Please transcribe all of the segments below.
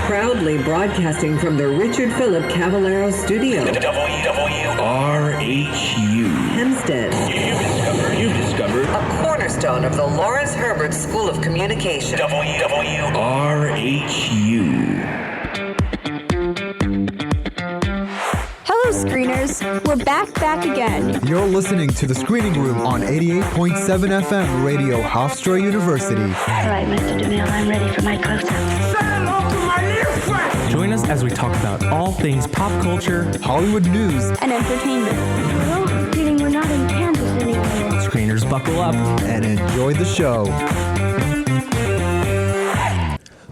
Proudly broadcasting from the Richard Philip Cavallaro studio. WRHU. Hempstead. You've discovered. A cornerstone of the Lawrence Herbert School of Communication. WRHU. Hello, screeners. We're back again. You're listening to The Screening Room on 88.7 FM Radio Hofstra University. All right, Mr. DeMille, I'm ready for my close-up. Say hello to my new friend! Join us as we talk about all things pop culture, Hollywood news, And entertainment. Well, feeling we're not in Kansas anymore. screeners buckle up. and enjoy the show.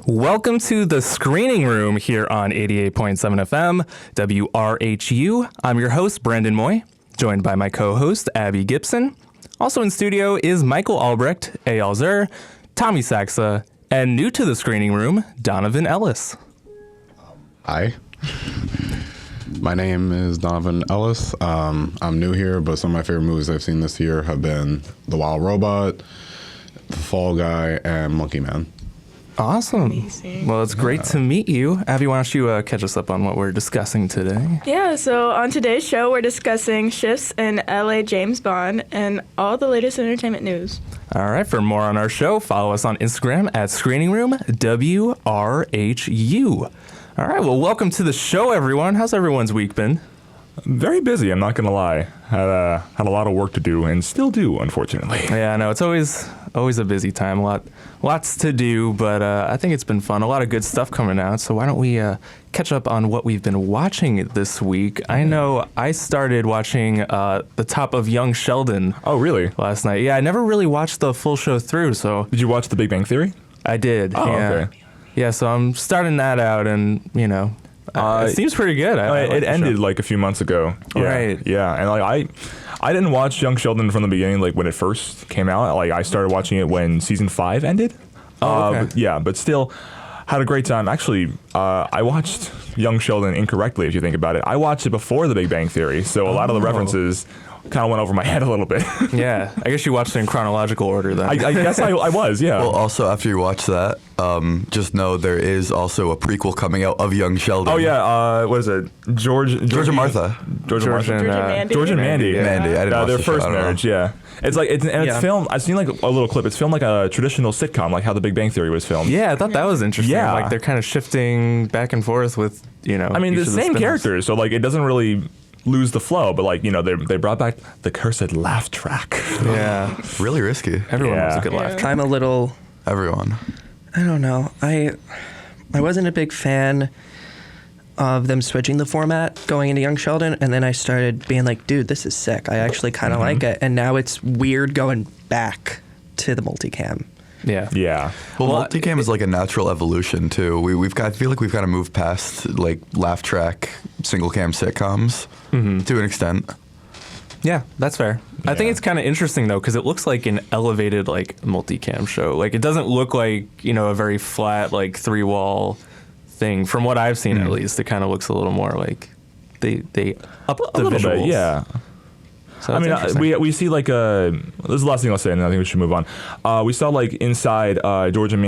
Welcome to the Screening Room here on 88.7 FM, WRHU. I'm your host, Brandon Moy, joined by my co-host, Abby Gibson. Also in studio is Michael Albrecht, Eyal Zur, Tommy Saxa, and new to the Screening Room, Donovan Ellis. Hi. My name is Donovan Ellis. I'm new here, but some of my favorite movies I've seen this year have been The Wild Robot, The Fall Guy, and Monkey Man. Awesome. Amazing. Well, it's great to meet you. Abby, why don't you catch us up on what we're discussing today? Yeah, so on today's show, we're discussing shifts in LA James Bond and all the latest entertainment news. All right, for more on our show, follow us on Instagram at Screening Room WRHU. All right, well, welcome to the show, everyone. How's everyone's week been? Very busy, I'm not going to lie. Had a lot of work to do and still do, unfortunately. Yeah, I know. It's always a busy time. Lots to do, but I think it's been fun. A lot of good stuff coming out. So why don't we catch up on what we've been watching this week? I know I started watching the top of Young Sheldon. Oh, really? Last night. Yeah, I never really watched the full show through, so... Did you watch The Big Bang Theory? I did, Oh, yeah. okay. Yeah, so I'm starting that out, and, you know... it seems pretty good. I like it the ended show. like a few months ago. Yeah, Right. Yeah, and like I didn't watch Young Sheldon from the beginning, like when it first came out. Like I started watching it when season 5 ended. Oh, okay. But still had a great time. Actually, I watched Young Sheldon incorrectly, if you think about it. I watched it before The Big Bang Theory, so a lot of the references kind of went over my head a little bit. Yeah, I guess you watched it in chronological order then. I guess I was, yeah. Well, also, after you watch that, just know there is also a prequel coming out of Young Sheldon. Oh, yeah. What is it? George and Martha. George and Martha. George and Mandy. George and Mandy. Yeah. Mandy. I didn't watch their the show, first I don't know. marriage, yeah. It's like it's filmed. I've seen like a little clip. It's filmed like a traditional sitcom, like how The Big Bang Theory was filmed. Yeah, I thought that was interesting. Yeah. Like they're kind of shifting back and forth with, you know. I mean, each the of same spin-offs. characters, so like it doesn't really lose the flow. But like they brought back the cursed laugh track. Yeah, Really risky. everyone Yeah. was a good laugh. I'm a little, Everyone. I don't know. I wasn't a big fan of them switching the format going into Young Sheldon, and then I started being like, dude, this is sick. I actually kind of like it. And now it's weird going back to the multicam. Yeah. Yeah. Well, Well, multicam is like a natural evolution too. I feel like we've kind of moved past like laugh track single cam sitcoms to an extent. Yeah, that's fair. I think it's kind of interesting though, because it looks like an elevated like multicam show. Like it doesn't look like, you know, a very flat like 3-wall thing. From what I've seen, at least, it kind of looks a little more like they up the little visuals. bit, yeah. So I that's mean, interesting. we see like this is the last thing I'll say, and I think we should move on. We saw like inside Georgie and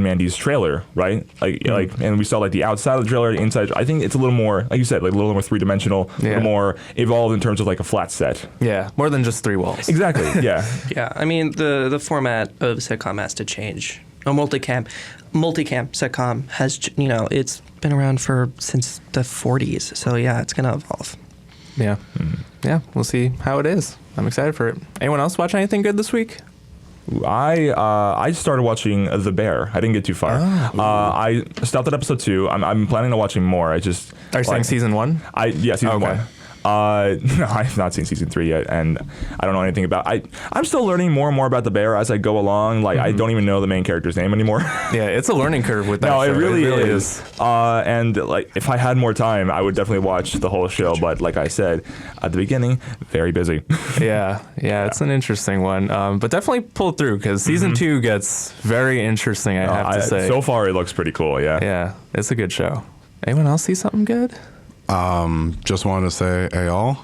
Mandy's trailer, right? Like, and we saw like the outside of the trailer, the inside. I think it's a little more, like you said, like a little more 3-dimensional, a little more evolved in terms of like a flat set. Yeah, more than just 3 walls. Exactly. Yeah. Yeah, I mean, the format of sitcom has to change. A multicam sitcom has, you know, it's been around since the 40s. So yeah, it's gonna evolve. Yeah. Yeah, we'll see how it is. I'm excited for it. Anyone else watch anything good this week? I started watching The Bear. I didn't get too far. I stopped at episode 2. I'm planning on watching more. Are you saying season 1? Yeah, season 1. No, I've not seen season 3 yet, and I don't know anything about. I'm still learning more and more about the bear as I go along. Like I don't even know the main character's name anymore. Yeah, it's a learning curve with that. No, show. it really is. And like if I had more time, I would definitely watch the whole show. But like I said at the beginning, very busy. Yeah, it's an interesting one. But definitely pull through because season 2 gets very interesting. I have to say. So far, it looks pretty cool. Yeah. Yeah, it's a good show. Anyone else see something good? Just wanted to say, Eyal,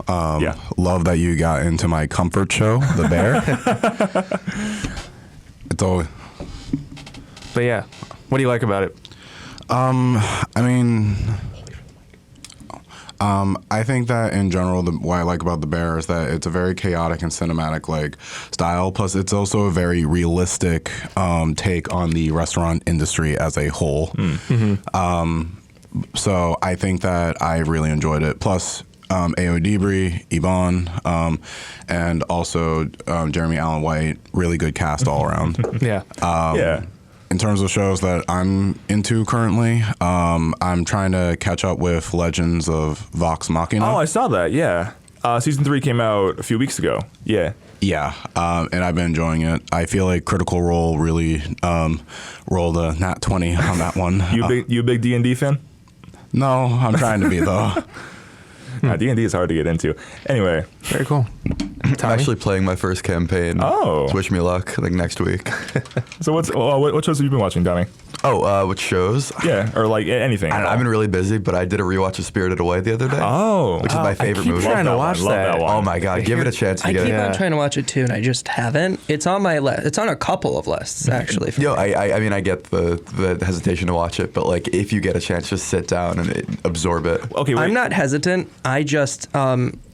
love that you got into my comfort show, The Bear. It's always. But yeah, what do you like about it? I mean, I think that in general, what I like about The Bear is that it's a very chaotic and cinematic like style. Plus, it's also a very realistic take on the restaurant industry as a whole. So I think that I really enjoyed it. Plus, A.O. Debris, Yvonne, and also Jeremy Allen White. Really good cast all around. Yeah. In terms of shows that I'm into currently, I'm trying to catch up with Legends of Vox Machina. Oh, I saw that. Yeah. Season 3 came out a few weeks ago. Yeah. Yeah, and I've been enjoying it. I feel like Critical Role really rolled a nat 20 on that one. You a big D&D fan? No, I'm trying to be though. D&D is hard to get into. Anyway. Very cool. I'm actually playing my first campaign. Oh. So wish me luck, like next week. So what shows have you been watching, Tommy? Oh, what shows? Yeah, or like anything. I've been really busy, but I did a rewatch of Spirited Away the other day. Oh. Which is my favorite movie. I keep trying to watch that. Oh my God, give it a chance. I keep on trying to watch it too, and I just haven't. It's on my list. It's on a couple of lists, actually. I mean, I get the hesitation to watch it, but like if you get a chance, just sit down and absorb it. Okay, wait. I'm not hesitant. I just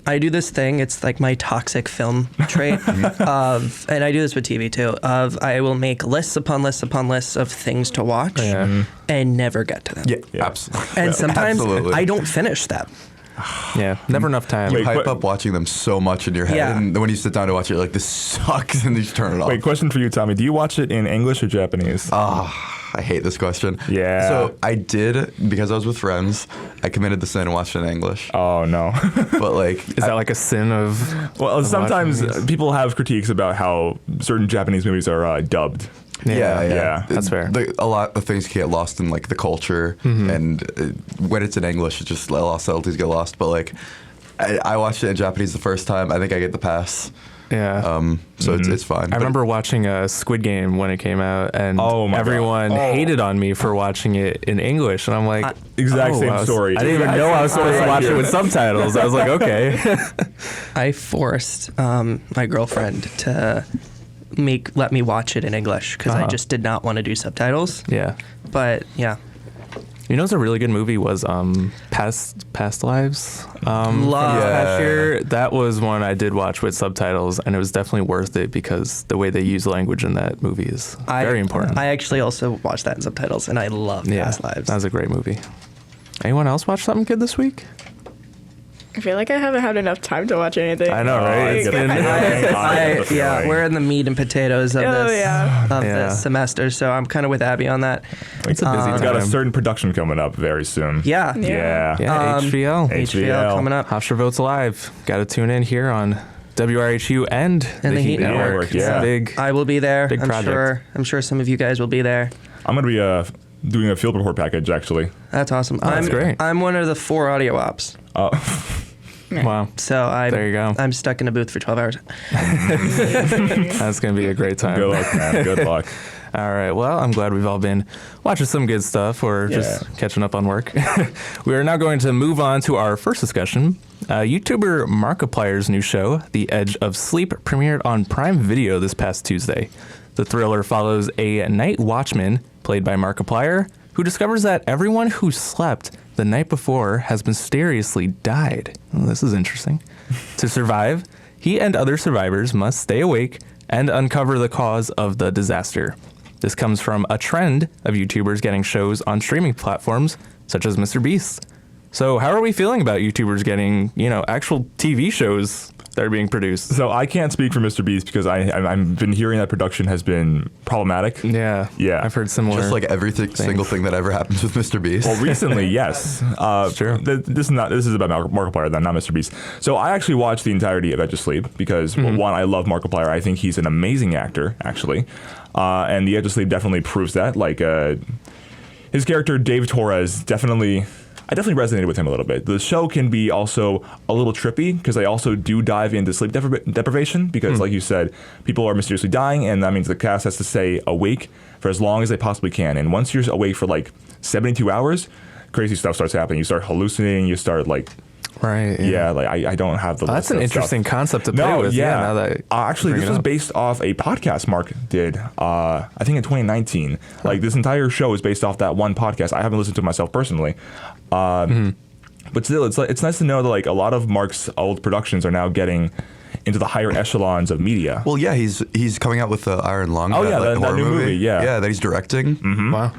I do this thing. It's like my toxic film trait of, and I do this with TV too. Of I will make lists upon lists upon lists of things to watch, and never get to them. Yeah. Absolutely. And sometimes Absolutely. I don't finish them. Yeah, never enough time. You hype up watching them so much in your head, and when you sit down to watch it, you're like, this sucks, and you just turn it off. Wait, question for you, Tommy. Do you watch it in English or Japanese? I hate this question. Yeah. So I did, because I was with friends, I committed the sin and watched it in English. Oh, no. But like... Is that like a sin of... Well, sometimes people have critiques about how certain Japanese movies are dubbed. Yeah. That's fair. A lot of things get lost in like the culture, and when it's in English, it's just a lot of subtleties get lost. But like, I watched it in Japanese the first time. I think I get the pass. Yeah. So it's fine. I remember watching Squid Game when it came out, and my everyone hated on me for watching it in English. And I'm like, same story. I didn't even know I was supposed to watch it with subtitles. I was like, okay. I forced my girlfriend to let me watch it in English because I just did not want to do subtitles. Yeah. But yeah. You know, what's a really good movie was Past Lives. Love. Last year, that was one I did watch with subtitles, and it was definitely worth it because the way they use language in that movie is very important. I actually also watched that in subtitles, and I love Past Lives. That was a great movie. Anyone else watch something good this week? I feel like I haven't had enough time to watch anything. I know, right? It's been we're in the meat and potatoes of this semester, so I'm kind of with Abby on that. It's a busy time. We've got a certain production coming up very soon. Yeah. HVL coming up. Hofstra Votes Live. Got to tune in here on WRHU and the Heat Network. Yeah. Big. I will be there. Big project. I'm sure some of you guys will be there. I'm going to be doing a field report package, actually. That's awesome. That's great. I'm one of the 4 audio ops. Wow. So there you go. I'm stuck in a booth for 12 hours. That's going to be a great time. Good luck, man. Good luck. All right. Well, I'm glad we've all been watching some good stuff or just catching up on work. We are now going to move on to our first discussion. YouTuber Markiplier's new show, The Edge of Sleep, premiered on Prime Video this past Tuesday. The thriller follows a night watchman, played by Markiplier, who discovers that everyone who slept the night before has mysteriously died. Well, this is interesting. To survive, he and other survivors must stay awake and uncover the cause of the disaster. This comes from a trend of YouTubers getting shows on streaming platforms such as Mr. Beast. So how are we feeling about YouTubers getting, actual TV shows that are being produced? So I can't speak for Mr. Beast because I've been hearing that production has been problematic. Yeah. I've heard similar. Just like single thing that ever happens with Mr. Beast. Well, recently, yes. It's true. This is about Markiplier, then, not Mr. Beast. So I actually watched the entirety of Edge of Sleep because one, I love Markiplier. I think he's an amazing actor, actually, and the Edge of Sleep definitely proves that. Like his character Dave Torres I definitely resonated with him a little bit. The show can be also a little trippy because they also do dive into sleep deprivation because, like you said, people are mysteriously dying, and that means the cast has to stay awake for as long as they possibly can. And once you're awake for like 72 hours, crazy stuff starts happening. You start hallucinating. You start Right. Yeah, like I don't have the. That's list an of interesting stuff. concept to play with. Yeah. Now that actually, bring this it was up. based off a podcast Mark did. I think in 2019. Like this entire show is based off that one podcast. I haven't listened to it myself personally. But still, it's nice to know that like a lot of Mark's old productions are now getting into the higher echelons of media. Well, yeah, he's coming out with the Iron Lung. Oh, yeah, that that horror new movie, yeah. that he's directing. Mm-hmm. Wow.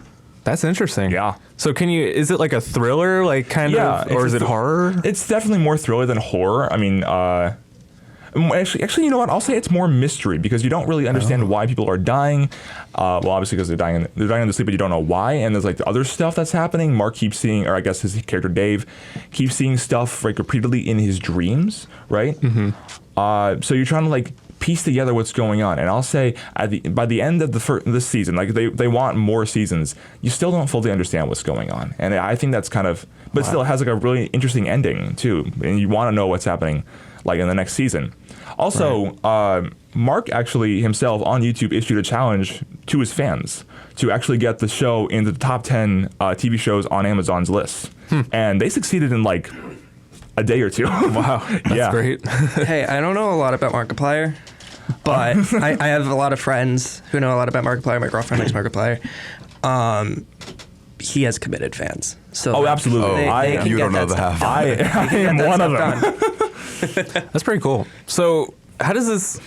That's interesting. Yeah. So is it like a thriller, like kind of, or is it horror? It's definitely more thriller than horror. I mean, actually, you know what? I'll say it's more mystery because you don't really understand why people are dying. Well, obviously because they're dying in their sleep, but you don't know why. And there's like the other stuff that's happening. Mark keeps seeing, or I guess his character Dave keeps seeing stuff like repeatedly in his dreams, right? Mm-hmm. So you're trying to like piece together what's going on. And I'll say by the end of this season, like they want more seasons, you still don't fully understand what's going on. And I think that's kind of, but still it has like a really interesting ending too. And you want to know what's happening like in the next season. Also, Mark actually himself on YouTube issued a challenge to his fans to actually get the show into the top 10 TV shows on Amazon's list. And they succeeded in like a day or two. Wow, that's great. Hey, I don't know a lot about Markiplier, but I have a lot of friends who know a lot about Markiplier. My girlfriend likes Markiplier. He has committed fans. So absolutely. You don't know the half. I am one of them. That's pretty cool. So how does this,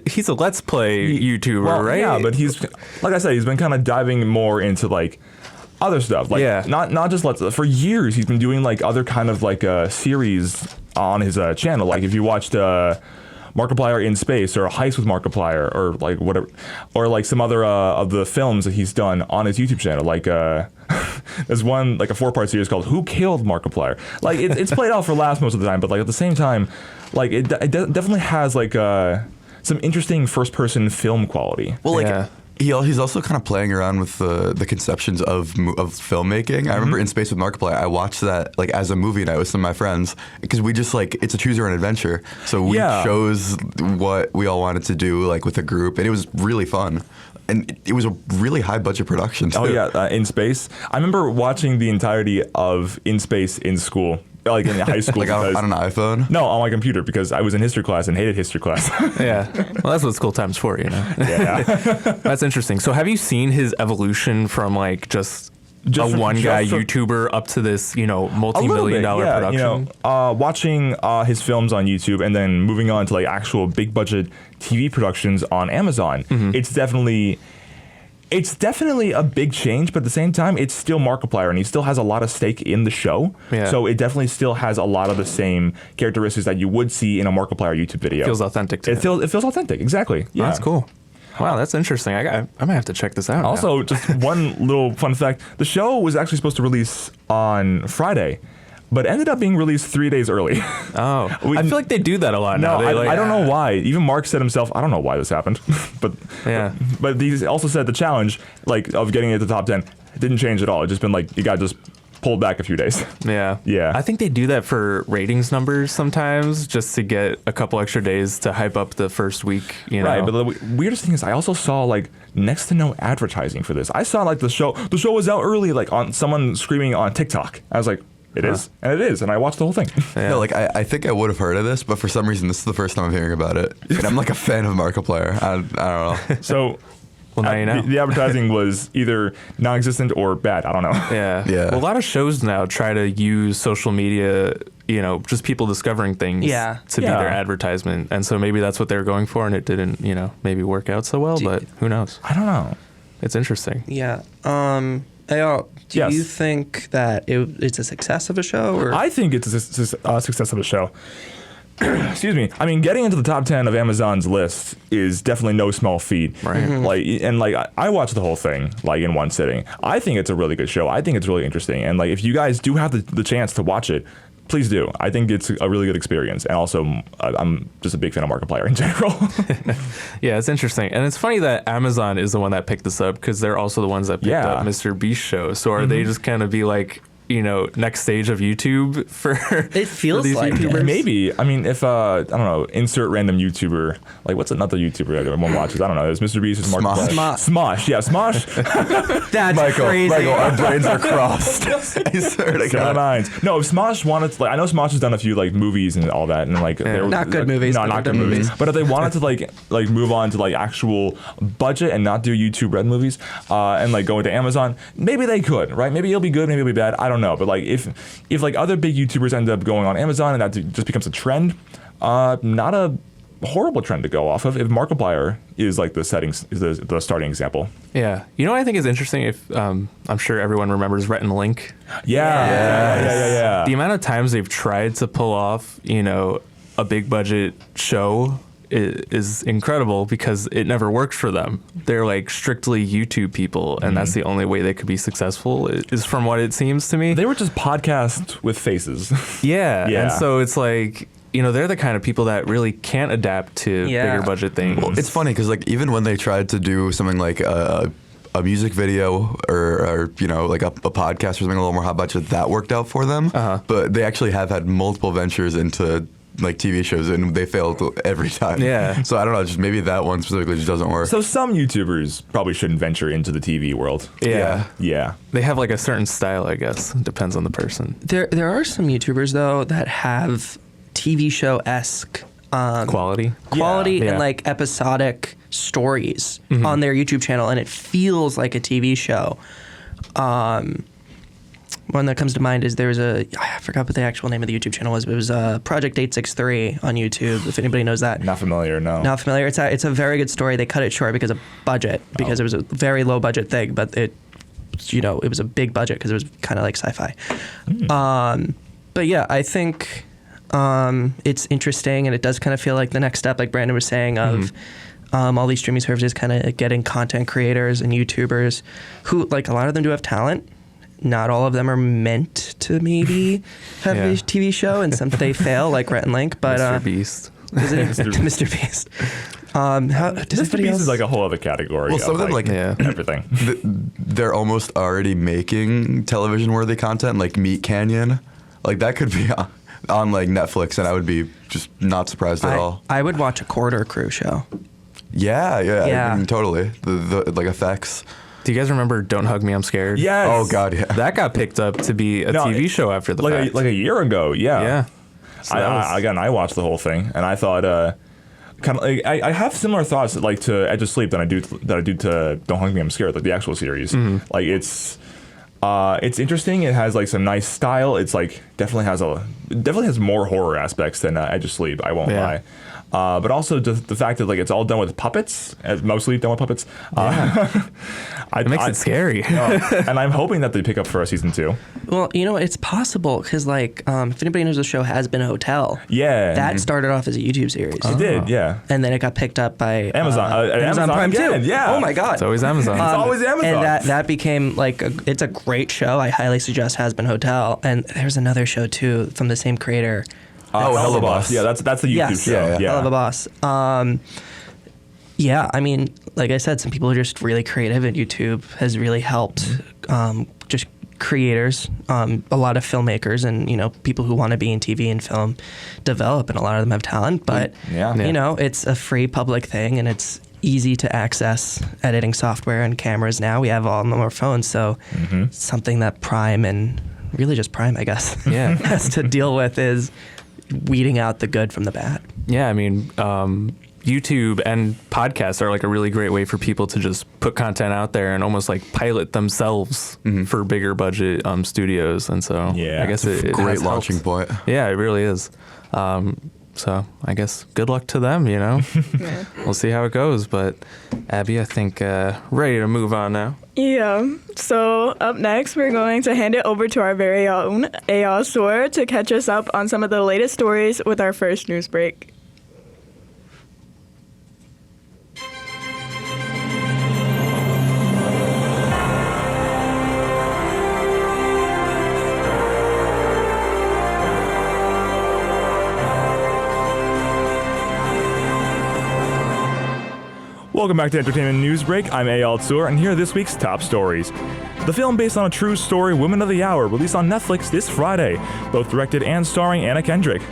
he's a Let's Play YouTuber, right? Yeah, but he's, like I said, he's been kind of diving more into like other stuff. Like not just for years he's been doing like other kind of like series on his channel. Like if you watched Markiplier in Space or Heist with Markiplier or like whatever, or like some other of the films that he's done on his YouTube channel. Like there's one like a 4-part series called Who Killed Markiplier. Like it's played out for laughs most of the time, but like at the same time, like it definitely has like some interesting first-person film quality. Well, like he's also kind of playing around with the conceptions of filmmaking. I remember in Space with Markiplier, I watched that like as a movie night with some of my friends because we just like it's a choose your own adventure. So we chose what we all wanted to do like with a group, and it was really fun. And it was a really high budget production too. Oh yeah, In Space. I remember watching the entirety of In Space in school. Like in high school. Like on an iPhone? No, on my computer because I was in history class and hated history class. Yeah. Well, that's what school time's for, Yeah. That's interesting. So have you seen his evolution from like just a one-guy YouTuber up to this, multi-million-dollar production? Watching his films on YouTube and then moving on to like actual big-budget TV productions on Amazon, it's definitely a big change, but at the same time, it's still Markiplier, and he still has a lot of stake in the show. Yeah. So it definitely still has a lot of the same characteristics that you would see in a Markiplier YouTube video. Feels authentic to it. It feels authentic, exactly. Yeah. That's cool. Wow, that's interesting. I might have to check this out. Also, just one little fun fact: the show was actually supposed to release on Friday, but ended up being released 3 days early. Oh, I feel like they do that a lot now. I don't know why. Even Mark said himself, I don't know why this happened, but he also said the challenge of getting it to the top 10 didn't change at all. It just been like you got just pulled back a few days. Yeah. I think they do that for ratings numbers sometimes, just to get a couple extra days to hype up the first week. Right, but the weirdest thing is I also saw like next to no advertising for this. I saw like the show was out early, like on someone screaming on TikTok. I was like, it is, and I watched the whole thing. Yeah. No, like I think I would have heard of this, but for some reason this is the first time I'm hearing about it. And I'm like a fan of Markiplier. I don't know. So. Well, now you know. The advertising was either non-existent or bad. I don't know. Yeah. Well, a lot of shows now try to use social media, just people discovering things to be their advertisement. And so maybe that's what they were going for, and it didn't, maybe work out so well, but who knows? I don't know. It's interesting. Yeah. Do you think that it's a success of a show? Or? I think it's a success of a show. Excuse me. I mean, getting into the top 10 of Amazon's list is definitely no small feat. Right. I watched the whole thing in one sitting. I think it's a really good show. I think it's really interesting. And if you guys do have the chance to watch it, please do. I think it's a really good experience. And also, I'm just a big fan of Markiplier in general. Yeah, it's interesting. And it's funny that Amazon is the one that picked this up because they're also the ones that picked up Mr. Beast's show. So are they just kind of be like, next stage of YouTube for It feels these like YouTubers? it. Maybe. I mean, if I don't know, insert random YouTuber. Like, what's another YouTuber that everyone watches? I don't know. There's Mr. Beast. There's Markiplier. Smosh. Yeah, Smosh. That's crazy. Michael, our brains are crossed. I swear to Similar God. minds. No, if Smosh wanted to, I know Smosh has done a few like movies and all that, and like they were, Not good movies, No, but not they're good done movies. movies. But if they wanted to like move on to like actual budget and not do YouTube Red movies, and like go into Amazon, maybe they could, right? Maybe it'll be good, maybe it'll be bad. I don't know. But like if like other big YouTubers end up going on Amazon and that just becomes a trend, not a horrible trend to go off of. If Markiplier is like the starting example. Yeah. You know what I think is interesting? If I'm sure everyone remembers Rhett and Link. Yeah. The amount of times they've tried to pull off, a big budget show is incredible because it never worked for them. They're like strictly YouTube people, and that's the only way they could be successful, is from what it seems to me. They were just podcasts with faces. Yeah. Yeah. And so it's like, they're the kind of people that really can't adapt to bigger budget things. Well, it's funny because like even when they tried to do something like a music video or like a podcast or something a little more high budget, that worked out for them. But they actually have had multiple ventures into like TV shows and they failed every time. Yeah. So I don't know, just maybe that one specifically just doesn't work. So some YouTubers probably shouldn't venture into the TV world. Yeah. Yeah. They have like a certain style, I guess. Depends on the person. There are some YouTubers though that have TV show-esque quality and like episodic stories on their YouTube channel, and it feels like a TV show. One that comes to mind is I forgot what the actual name of the YouTube channel was, but it was Project 863 on YouTube, if anybody knows that. Not familiar, no. Not familiar. It's a very good story. They cut it short because of budget, because it was a very low budget thing, but it was a big budget because it was kind of like sci-fi. But yeah, I think it's interesting, and it does kind of feel like the next step, like Brandon was saying, of all these streaming services kind of getting content creators and YouTubers who, like, a lot of them do have talent. Not all of them are meant to maybe have a TV show, and some they fail, like Rhett and Link. But Mr. Beast. Is it Mr. Beast? Mr. Beast is like a whole other category. Well, some of them like everything. They're almost already making television-worthy content, like Meat Canyon. Like that could be on like Netflix, and I would be just not surprised at all. I would watch a Quarter Crew show. Yeah. I mean, totally. The like effects. Do you guys remember Don't Hug Me, I'm Scared? Yes. Oh, God, yeah. That got picked up to be a TV show after the fact. Like a year ago, yeah. Yeah. So I watched the whole thing, and I thought, kind of like, I have similar thoughts like to Edge of Sleep than I do to Don't Hug Me, I'm Scared, like the actual series. Like it's interesting. It has like some nice style. It's like definitely has more horror aspects than Edge of Sleep. I won't lie. But also the fact that like it's all done with puppets, mostly done with puppets. It makes it scary. And I'm hoping that they pick up for a season 2. Well, it's possible because like if anybody knows the show Has Been Hotel, that started off as a YouTube series. It did, yeah. And then it got picked up by Amazon Prime again, too. yeah. Oh my God, It's always Amazon. It's always Amazon. And that became like it's a great show. I highly suggest Has Been Hotel. And there's another show too from the same creator. Hello Boss. Yeah, that's the YouTube show. Yeah. Hell of a Boss. Yeah, I mean, like I said, some people are just really creative, and YouTube has really helped just creators, a lot of filmmakers, and people who want to be in TV and film develop, and a lot of them have talent. But it's a free public thing, and it's easy to access editing software and cameras now. We have all on our phones, so something that Prime and really just Prime, I guess, has to deal with is weeding out the good from the bad. Yeah, I mean, YouTube and podcasts are like a really great way for people to just put content out there and almost like pilot themselves for bigger budget studios. And so I guess it great has launching helped. point. Yeah, it really is. So I guess good luck to them, We'll see how it goes. But Abby, I think ready to move on now. Yeah. So up next, we're going to hand it over to our very own Ayasor to catch us up on some of the latest stories with our first news break. Welcome back to Entertainment Newsbreak. I'm Eyal Tzur, and here are this week's top stories. The film based on a true story, Women of the Hour, released on Netflix this Friday, both directed and starring Anna Kendrick.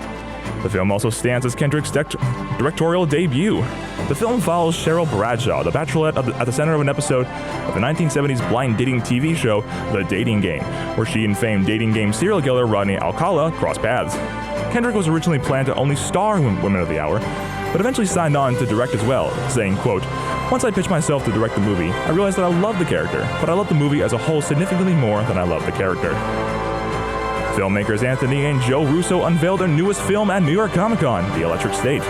The film also stands as Kendrick's directorial debut. The film follows Cheryl Bradshaw, the bachelorette at the center of an episode of the 1970s blind dating TV show, The Dating Game, where she and famed dating game serial killer Rodney Alcala cross paths. Kendrick was originally planned to only star in Women of the Hour, but eventually signed on to direct as well, saying, quote, "Once I pitched myself to direct the movie, I realized that I loved the character, but I loved the movie as a whole significantly more than I loved the character." Filmmakers Anthony and Joe Russo unveiled their newest film at New York Comic Con, The Electric State.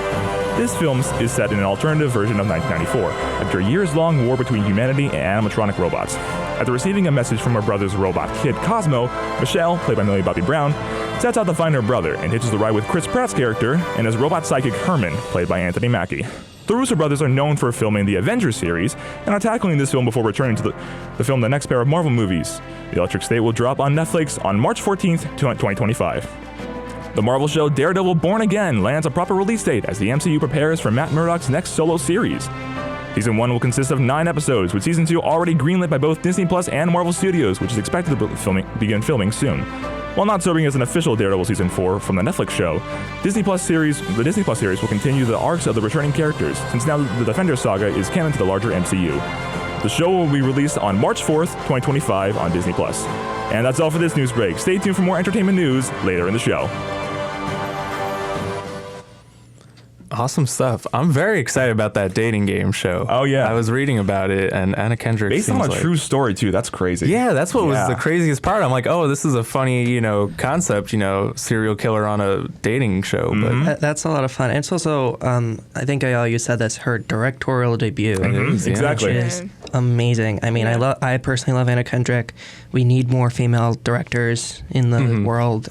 This film is set in an alternative version of 1994, after a years-long war between humanity and animatronic robots. After receiving a message from her brother's robot kid, Cosmo, Michelle, played by Millie Bobby Brown, sets out to find her brother and hitches the ride with Chris Pratt's character and his robot psychic Herman, played by Anthony Mackie. The Russo brothers are known for filming the Avengers series and are tackling this film before returning to the film the next pair of Marvel movies. The Electric State will drop on Netflix on March 14th, 2025. The Marvel show Daredevil Born Again lands a proper release date as the MCU prepares for Matt Murdock's next solo series. Season 1 will consist of 9 episodes, with Season 2 already greenlit by both Disney Plus and Marvel Studios, which is expected to begin filming soon. While not serving as an official Daredevil Season 4 from the Netflix show, the Disney Plus series will continue the arcs of the returning characters, since now the Defender saga is canon to the larger MCU. The show will be released on March 4th, 2025 on Disney Plus. And that's all for this news break. Stay tuned for more entertainment news later in the show. Awesome stuff. I'm very excited about that dating game show. Oh, yeah. I was reading about it, and Anna Kendrick based on a true story, too. That's crazy. Yeah, that's what was the craziest part. I'm like, oh, this is a funny, concept, serial killer on a dating show. Mm-hmm. But that's a lot of fun. And it's also, I think, Eyal, you said that's her directorial debut. Mm-hmm. Exactly. Which is amazing. I mean, I personally love Anna Kendrick. We need more female directors in the world.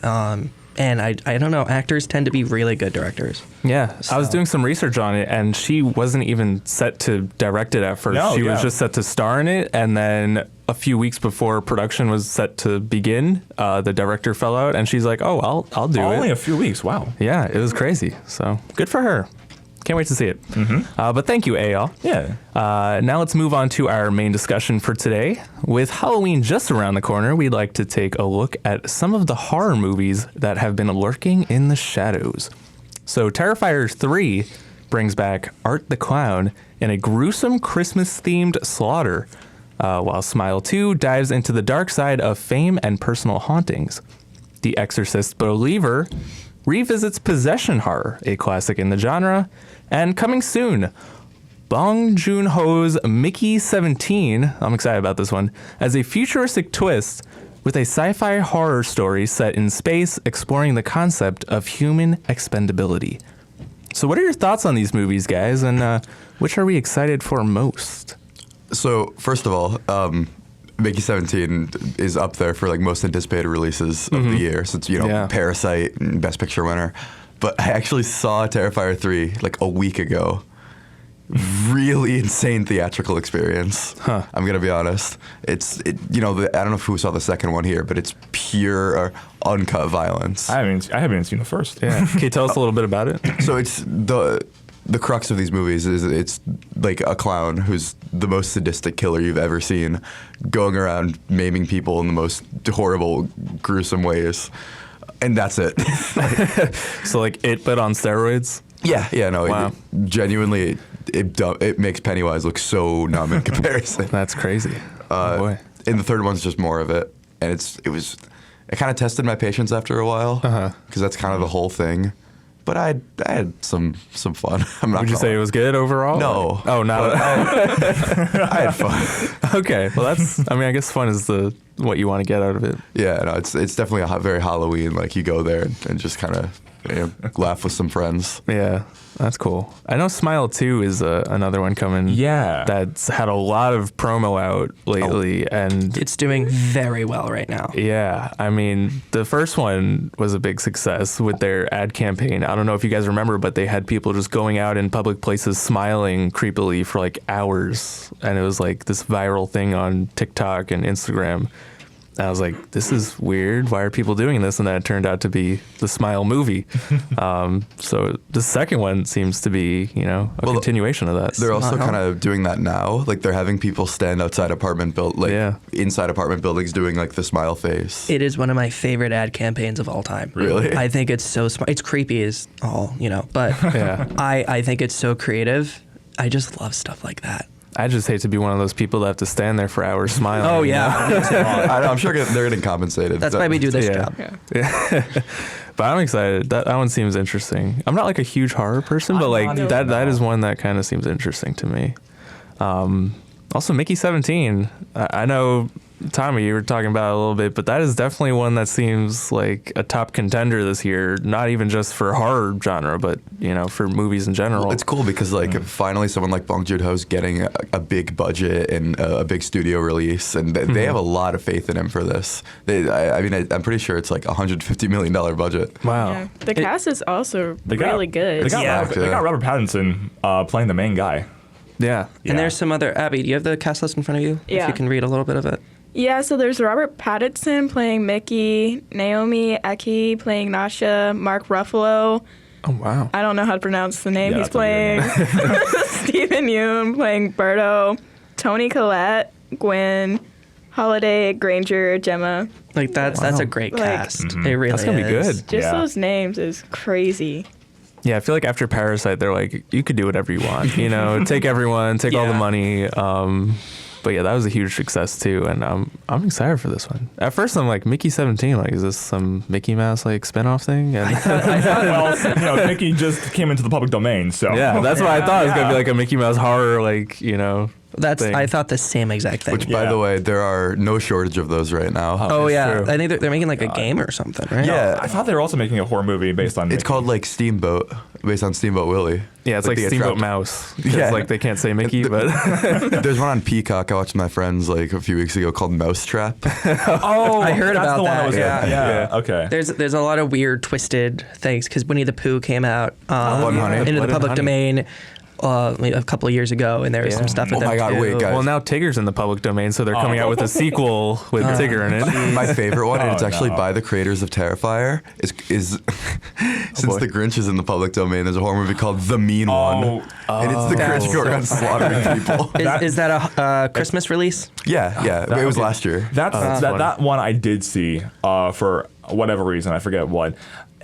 And I don't know, actors tend to be really good directors. Yeah, so. I was doing some research on it, and she wasn't even set to direct it at first. She was just set to star in it, and then a few weeks before production was set to begin, the director fell out, and she's like, "Oh, I'll do it." Only a few weeks, wow. Yeah, it was crazy. So good for her. Can't wait to see it. But thank you, Eyal. Yeah. Now let's move on to our main discussion for today. With Halloween just around the corner, we'd like to take a look at some of the horror movies that have been lurking in the shadows. So Terrifier 3 brings back Art the Clown in a gruesome Christmas-themed slaughter, while Smile 2 dives into the dark side of fame and personal hauntings. The Exorcist Believer revisits possession horror, a classic in the genre, and coming soon, Bong Joon-ho's Mickey 17, I'm excited about this one, as a futuristic twist with a sci-fi horror story set in space exploring the concept of human expendability. So what are your thoughts on these movies, guys, and which are we excited for most? So, first of all, Mickey 17 is up there for most anticipated releases of the year, since Parasite and Best Picture winner. But I actually saw Terrifier 3 a week ago. Really insane theatrical experience. I'm gonna be honest. I don't know who saw the second one here, but it's pure uncut violence. I haven't seen the first. Yeah. Can you tell us a little bit about it? So it's the crux of these movies is it's like a clown who's the most sadistic killer you've ever seen, going around maiming people in the most horrible, gruesome ways, and that's it. So It, but on steroids? Yeah, no, wow. Genuinely, it makes Pennywise look so numb in comparison. That's crazy. Oh boy. And the third one's just more of it, and it kind of tested my patience after a while, because that's kind of the whole thing. But I had some fun. Would you say it was good overall? No. Oh, not. I had fun. Okay. Well, I guess fun is what you want to get out of it. Yeah. No. It's definitely very Halloween. You go there and just kind of laugh with some friends. Yeah. That's cool. I know Smile 2 is another one coming. Yeah. That's had a lot of promo out lately. And it's doing very well right now. Yeah. I mean, the first one was a big success with their ad campaign. I don't know if you guys remember, but they had people just going out in public places smiling creepily for hours. And it was this viral thing on TikTok and Instagram. I was like, this is weird. Why are people doing this? And then it turned out to be the Smile movie. So the second one seems to be, a continuation of that. They're also kind of doing that now. Like they're having people stand outside inside apartment buildings doing like the smile face. It is one of my favorite ad campaigns of all time. Really? I think it's so smart. It's creepy as all, but Yeah. I think it's so creative. I just love stuff like that. I just hate to be one of those people that have to stand there for hours smiling. Oh, yeah. I'm sure they're getting compensated. That's why we do this Yeah. job. Yeah. But I'm excited. That one seems interesting. I'm not like a huge horror person, but like that is one that kind of seems interesting to me. Also, Mickey 17. I know, Tommy, you were talking about it a little bit, but that is definitely one that seems like a top contender this year. Not even just for horror genre, but for movies in general. It's cool because finally someone like Bong Joon-ho's getting a big budget and a big studio release, and they have a lot of faith in him for this. I'm pretty sure it's like $150 million budget. Wow. Yeah. The cast is also really good. They got Robert Pattinson playing the main guy. Yeah. And there's some other, Abby, do you have the cast list in front of you? Yeah. If you can read a little bit of it. Yeah, so there's Robert Pattinson playing Mickey, Naomi Eki playing Nasha, Mark Ruffalo. Oh, wow. I don't know how to pronounce the name he's that's a weird playing. Stephen Yeun playing Berto, Toni Collette, Gwen, Holiday, Granger, Gemma. Like that's a great cast. It really That's going to be is. good. Just those names is crazy. Yeah, I feel like after Parasite, they're like, you could do whatever you want. Take everyone, take all the money. But yeah, that was a huge success too, and I'm excited for this one. At first, I'm like, Mickey 17, like, is this some Mickey Mouse like spinoff thing? And Well, Mickey just came into the public domain, so yeah, that's what I thought. It was gonna be like a Mickey Mouse horror, like thing. I thought the same exact thing. Which, by the way, there are no shortage of those right now. Oh yeah, true. I think they're making like a game or something, right? Yeah, I thought they were also making a horror movie based on. It's called like Steamboat, based on Steamboat Willie. Yeah, it's like the Steamboat attract- Mouse. Yeah. Like they can't say Mickey, but There's one on Peacock I watched with my friends like a few weeks ago called Mousetrap. Oh, I heard that's about the one that. was Yeah. Okay. There's a lot of weird twisted things because Winnie the Pooh came out Blood and Honey. into Blood the and public Honey. domain a couple of years ago, and there was some stuff with Oh them my God, too. wait, guys. well, now Tigger's in the public domain, so they're coming out with a sequel with Tigger in it. My favorite one, and it's Oh, actually no. by the creators of Terrifier, is since the Grinch is in the public domain, there's a horror movie called The Mean One. And it's the Grinch going around slaughtering people. Is that a Christmas release? Yeah. It was last year. That one I did see for whatever reason, I forget what.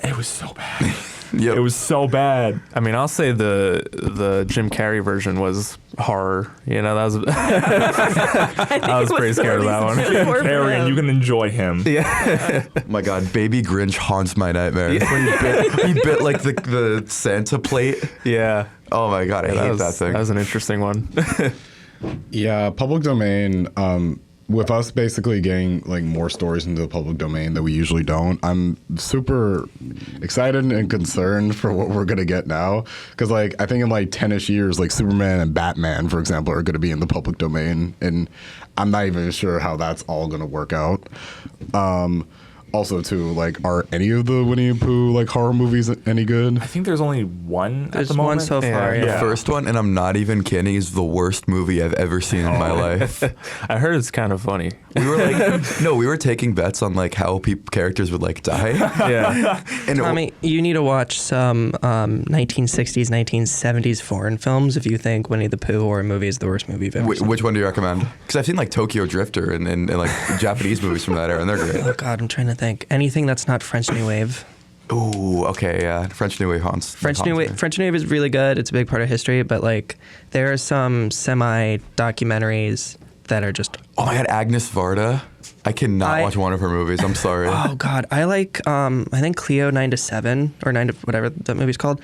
It was so bad. Yep. It was so bad. I mean, I'll say the Jim Carrey version was horror. That was I was pretty scared of that one. Carrie, and you can enjoy him. Yeah. My God, Baby Grinch haunts my nightmares. He bit like the Santa plate. Yeah. Oh my God, I hate that thing. That was an interesting one. Yeah, public domain. With us basically getting like more stories into the public domain that we usually don't, I'm super excited and concerned for what we're gonna get now. Because like I think in like 10ish years, like Superman and Batman, for example, are gonna be in the public domain, and I'm not even sure how that's all gonna work out. Also, too, like, are any of the Winnie the Pooh like horror movies any good? I think there's only one at There's the moment. one so far. The Yeah. first one, and I'm not even kidding, is the worst movie I've ever seen in my life. I heard it's kind of funny. We were like, we were taking bets on like how characters would like die. Yeah. And Tommy, you need to watch some 1960s, 1970s foreign films if you think Winnie the Pooh horror movie is the worst movie you've ever seen. which one do you recommend? Because I've seen like Tokyo Drifter and like Japanese movies from that era, and they're great. Oh God, I'm trying to think. Anything that's not French New Wave. Ooh, okay, yeah. French New Wave haunts. French New Wave is really good. It's a big part of history, but like there are some semi-documentaries that are just. Oh my God, Agnes Varda. I cannot watch one of her movies. I'm sorry. Oh God, I like I think Cleo 9 to 7 or 9 to whatever that movie's called.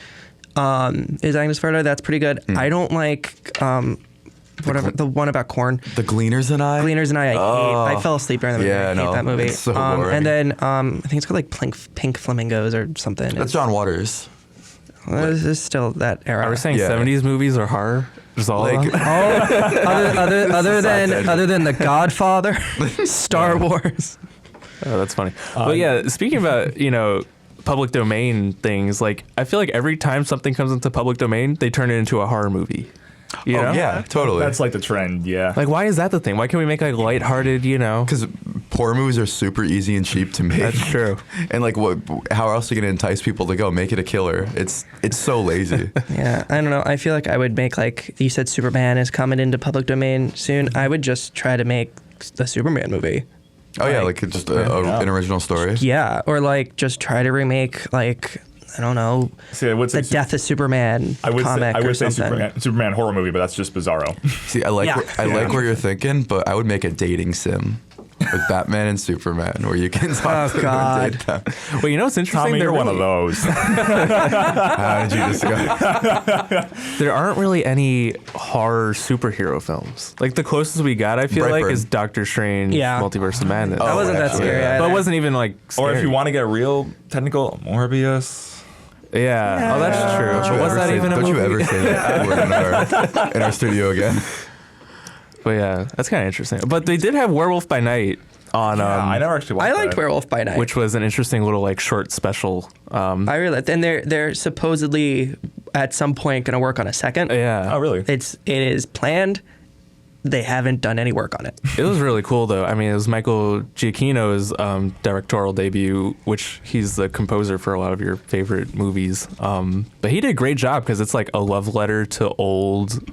Is Agnes Varda? That's pretty good. I don't like the one about corn. The Gleaners and I. Gleaners and I hate. I fell asleep during the movie. Yeah, I hate that movie. It's so boring. And then I think it's called like Pink Flamingos or something. That's John Waters. This is still that era. Are we saying 70s movies are horror? Just all Like- of them? other than The Godfather, Star Wars. Oh, that's funny. But yeah, speaking about, public domain things, like I feel like every time something comes into public domain, they turn it into a horror movie. You know? Yeah, totally. That's like the trend, yeah. Like, why is that the thing? Why can't we make like lighthearted, you know? Because horror movies are super easy and cheap to make. That's true. And like, how else are you gonna entice people to go? Make it a killer. It's so lazy. Yeah, I don't know. I feel like I would make, like you said, Superman is coming into public domain soon. I would just try to make the Superman movie. Oh yeah, like just an original story. Yeah, or like just try to remake like, I don't know, See, I would say the Death of Superman I would comic say or something. Superman horror movie, but that's just Bizarro. See, I like Yeah. like where you're thinking, but I would make a dating sim with Batman and Superman, where you can talk to them and date them. Well, you know what's interesting? Tommy, you're one of those. How did you discover? There aren't really any horror superhero films. Like the closest we got, I feel like, Brightburn. is Doctor Strange: Yeah. Multiverse of Madness. That wasn't that scary. yeah. But either. it wasn't even like Or scary. if you want to get real technical, Morbius. Yeah. Oh, that's true. Don't you But was ever that say- even a Don't movie? you ever say that word in our studio again? But yeah, that's kind of interesting. But they did have Werewolf by Night on, I never actually watched I liked that. Werewolf by Night. which was an interesting little like short special. I really liked. And they're supposedly at some point going to work on a second. Yeah. Oh, really? It is planned. They haven't done any work on it. It was really cool, though. I mean, it was Michael Giacchino's directorial debut, which he's the composer for a lot of your favorite movies. But he did a great job because it's like a love letter to old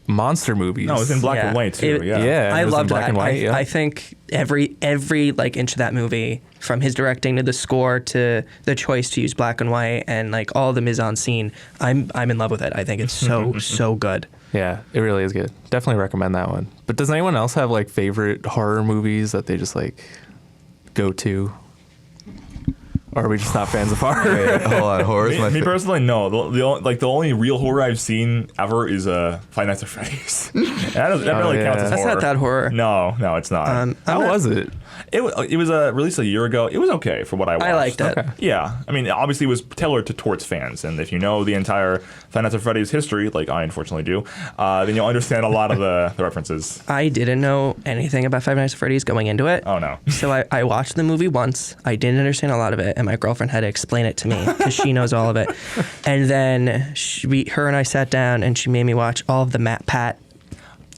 monster movies. No, it's in black Yeah. and white too. It- yeah. Yeah, I it was in loved black that. and white. I think every like inch of that movie, from his directing to the score to the choice to use black and white and like all the mise en scene, I'm in love with it. I think it's so good. Yeah, it really is good. Definitely recommend that one. But does anyone else have like favorite horror movies that they just like go to? Or are we just not fans of horror? Wait, hold on, horror is my Me personally, no. The only real horror I've seen ever is Five Nights at Freddy's. that really counts as That's horror. not that horror. No, it's not. How was it? It was released a year ago. It was okay for what I watched. I liked it. Okay. Yeah, I mean, obviously it was tailored towards fans, and if you know the entire Five Nights at Freddy's history, like I unfortunately do, then you'll understand a lot of the references. I didn't know anything about Five Nights at Freddy's going into it. Oh no. So I watched the movie once. I didn't understand a lot of it, and my girlfriend had to explain it to me because she knows all of it. And then her and I sat down, and she made me watch all of the Matt Pat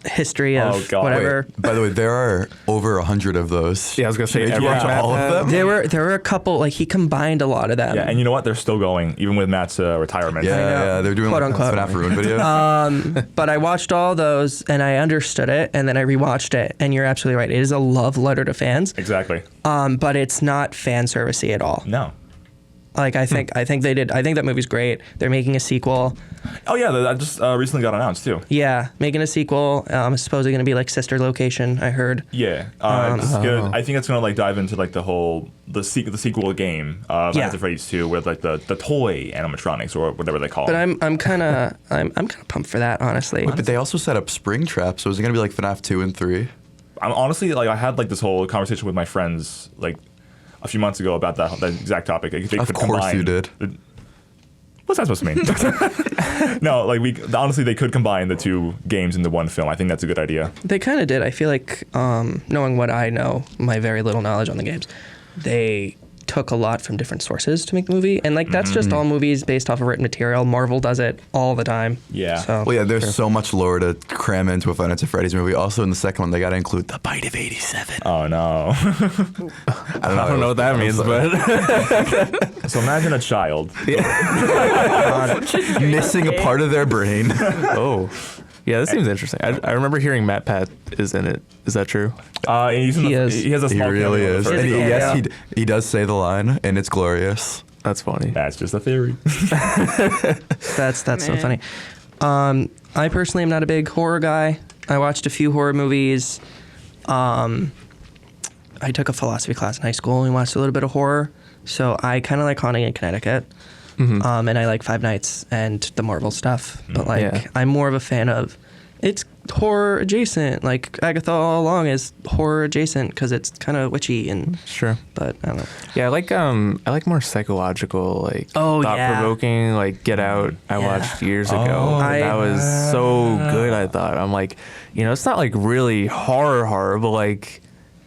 history of Oh, God. whatever. Wait, by the way, there are over 100 of those. Yeah, I was gonna say Did you watch every all of them? There were a couple. Like he combined a lot of them. Yeah, and you know what? They're still going, even with Matt's retirement. Yeah, they're doing Quote, like unquote. FNAF ruin videos. But I watched all those and I understood it, and then I rewatched it, and you're absolutely right. It is a love letter to fans. Exactly. But it's not fan servicey at all. No. Like I think they did. I think that movie's great. They're making a sequel. Oh yeah, that just recently got announced too. Yeah, making a sequel. It's supposedly going to be like sister location. I heard. Yeah, it's good. I think it's gonna like dive into like the sequel game, Five Nights at Freddy's 2, with like the toy animatronics or whatever they call But them. I'm kind of pumped for that, honestly. But they also set up Springtrap, so is it going to be like FNAF 2 and 3? I'm honestly like I had like this whole conversation with my friends like a few months ago about that exact topic. Like, they Of could course combine you did. What's that supposed to mean? No, like honestly, they could combine the two games into one film. I think that's a good idea. They kind of did. I feel like, knowing what I know, my very little knowledge on the games, they took a lot from different sources to make the movie. And like that's just all movies based off of written material. Marvel does it all the time. Yeah. So, Well, yeah, there's so much lore to cram into a Five Nights at Freddy's movie. Also, in the second one, they got to include the bite of 87. Oh no. I don't know what that means, but So imagine a child. missing a part of their brain. oh, yeah, this seems interesting. I remember hearing Matt Pat is in it. Is that true? He has a He small really cameo in is. the And first film. yes, he does say the line, and it's glorious. That's funny. That's just a theory. that's so funny. I personally am not a big horror guy. I watched a few horror movies. I took a philosophy class in high school and watched a little bit of horror. So I kind of like Haunting in Connecticut. And I like Five Nights and the Marvel stuff. But like, Yeah. I'm more of a fan of, it's horror adjacent. Like Agatha all along is horror adjacent because it's kind of witchy and. Sure. But I don't know. Yeah, I like more psychological, like Oh, yeah. thought-provoking, like Get Out. I watched years ago. Oh, That was so good. I thought I'm like, it's not like really horror, but like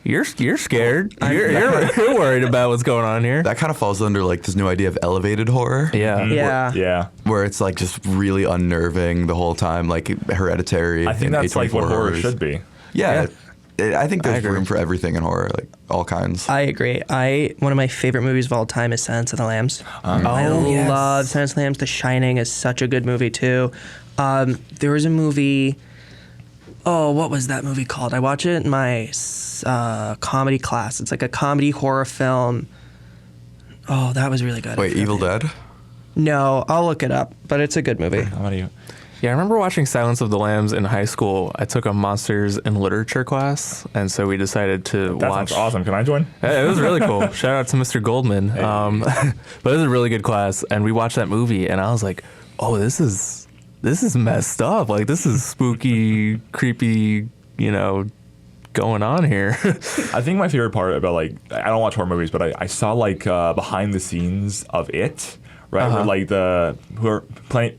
You're scared. You're worried about what's going on here. That kind of falls under like this new idea of elevated horror. Yeah. Yeah. Where it's like just really unnerving the whole time, like Hereditary. I think and that's like what horror horrors. should be. Yeah. I think there's room for everything in horror, like all kinds. I agree. One of my favorite movies of all time is Silence of the Lambs. I love Silence of the Lambs. The Shining is such a good movie too. There was a movie. Oh, what was that movie called? I watch it in my comedy class. It's like a comedy horror film. Oh, that was really good. Wait, Evil Dead? No, I'll look it up, but it's a good movie. How about you? Yeah, I remember watching Silence of the Lambs in high school. I took a monsters and literature class, and so we decided to That watch. sounds awesome. Can I join? It was really cool. Shout out to Mr. Goldman. But it was a really good class, and we watched that movie, and I was like, "Oh, this is messed up. Like, this is spooky, creepy. Going on here." I think my favorite part about I don't watch horror movies, but I saw behind the scenes of it. Right, where like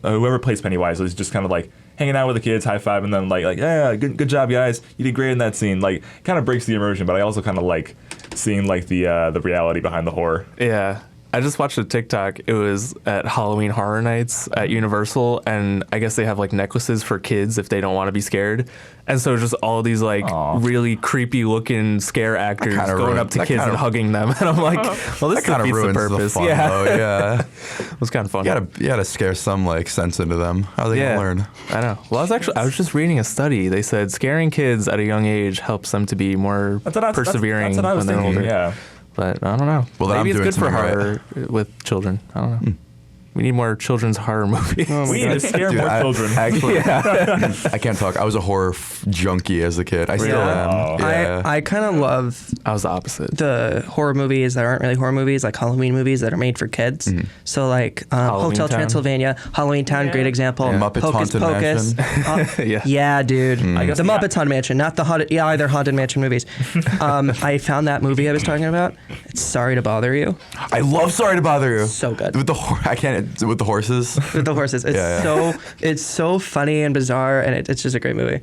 whoever plays Pennywise is just kind of like hanging out with the kids, high five, and then like yeah, good job guys, you did great in that scene. Like kind of breaks the immersion, but I also kind of like seeing like the reality behind the horror. Yeah. I just watched a TikTok. It was at Halloween Horror Nights at Universal, and I guess they have like necklaces for kids if they don't want to be scared. And so just all these like really creepy looking scare actors going up to kids and hugging them. And I'm like, well, this kind of defeats ruins the purpose. the fun, though. Yeah. It was kind of fun. You gotta scare some like sense into them. How are they gonna learn? I know. Well, I was just reading a study. They said scaring kids at a young age helps them to be more persevering that's what I was when they're thinking, older. Yeah. But I don't know. Well, then maybe I'm it's doing good for something horror with children. I don't know. We need more children's horror movies. We need to scare more children. Actually, I can't talk. I was a horror junkie as a kid. I still am. Yeah. I kind of love I was the opposite. the horror movies that aren't really horror movies, like Halloween movies that are made for kids. So like Hotel Town. Transylvania, Halloween Town, great example. Muppets Hocus Haunted Pocus. Mansion. Yeah, dude. I guess The Muppets Haunted Mansion, not the Haunted. Yeah, either Haunted Mansion movies. I found that movie I was talking about. It's Sorry to Bother You. I love Sorry to Bother You. So good. With the horses. With the horses. It's so funny and bizarre, and it's just a great movie.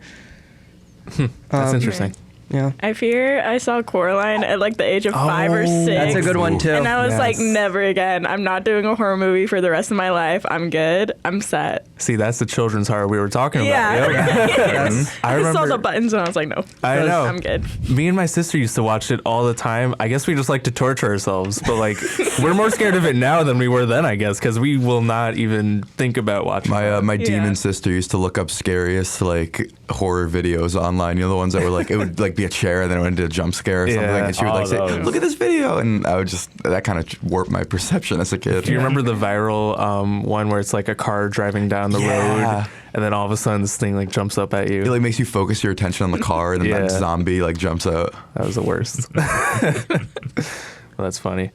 That's interesting. Yeah. I fear I saw Coraline at like the age of 5 or 6. That's a good one too. And I was like, never again. I'm not doing a horror movie for the rest of my life. I'm good. I'm set. See, that's the children's horror we were talking about. Yeah. Yep. I saw the buttons and I was like, no. I know. I'm good. Me and my sister used to watch it all the time. I guess we just like to torture ourselves, but like we're more scared of it now than we were then, I guess, because we will not even think about watching it. My demon sister used to look up scariest like horror videos online. You know, the ones that were like, it would like be a chair and then it went into a jump scare or something. And she would like say, look at this video. And I would that kind of warped my perception as a kid. Do you remember the viral one where it's like a car driving down the road and then all of a sudden this thing like jumps up at you? It like makes you focus your attention on the car and then that zombie like jumps out. That was the worst. Well, that's funny.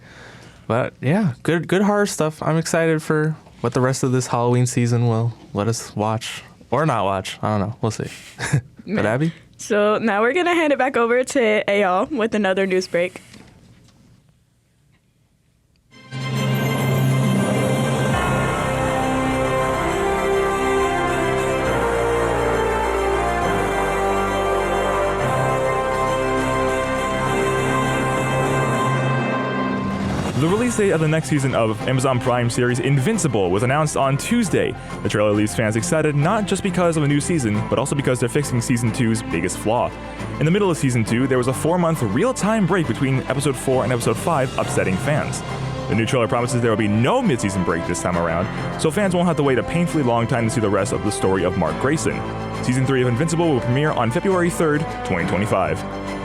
But yeah, good horror stuff. I'm excited for what the rest of this Halloween season will let us watch or not watch. I don't know. We'll see. But Abby? So now we're going to hand it back over to Eyal with another news break. The release date of the next season of Amazon Prime series Invincible was announced on Tuesday. The trailer leaves fans excited not just because of a new season, but also because they're fixing Season 2's biggest flaw. In the middle of Season 2, there was a 4-month real-time break between Episode 4 and Episode 5, upsetting fans. The new trailer promises there will be no mid-season break this time around, so fans won't have to wait a painfully long time to see the rest of the story of Mark Grayson. Season 3 of Invincible will premiere on February 3rd, 2025.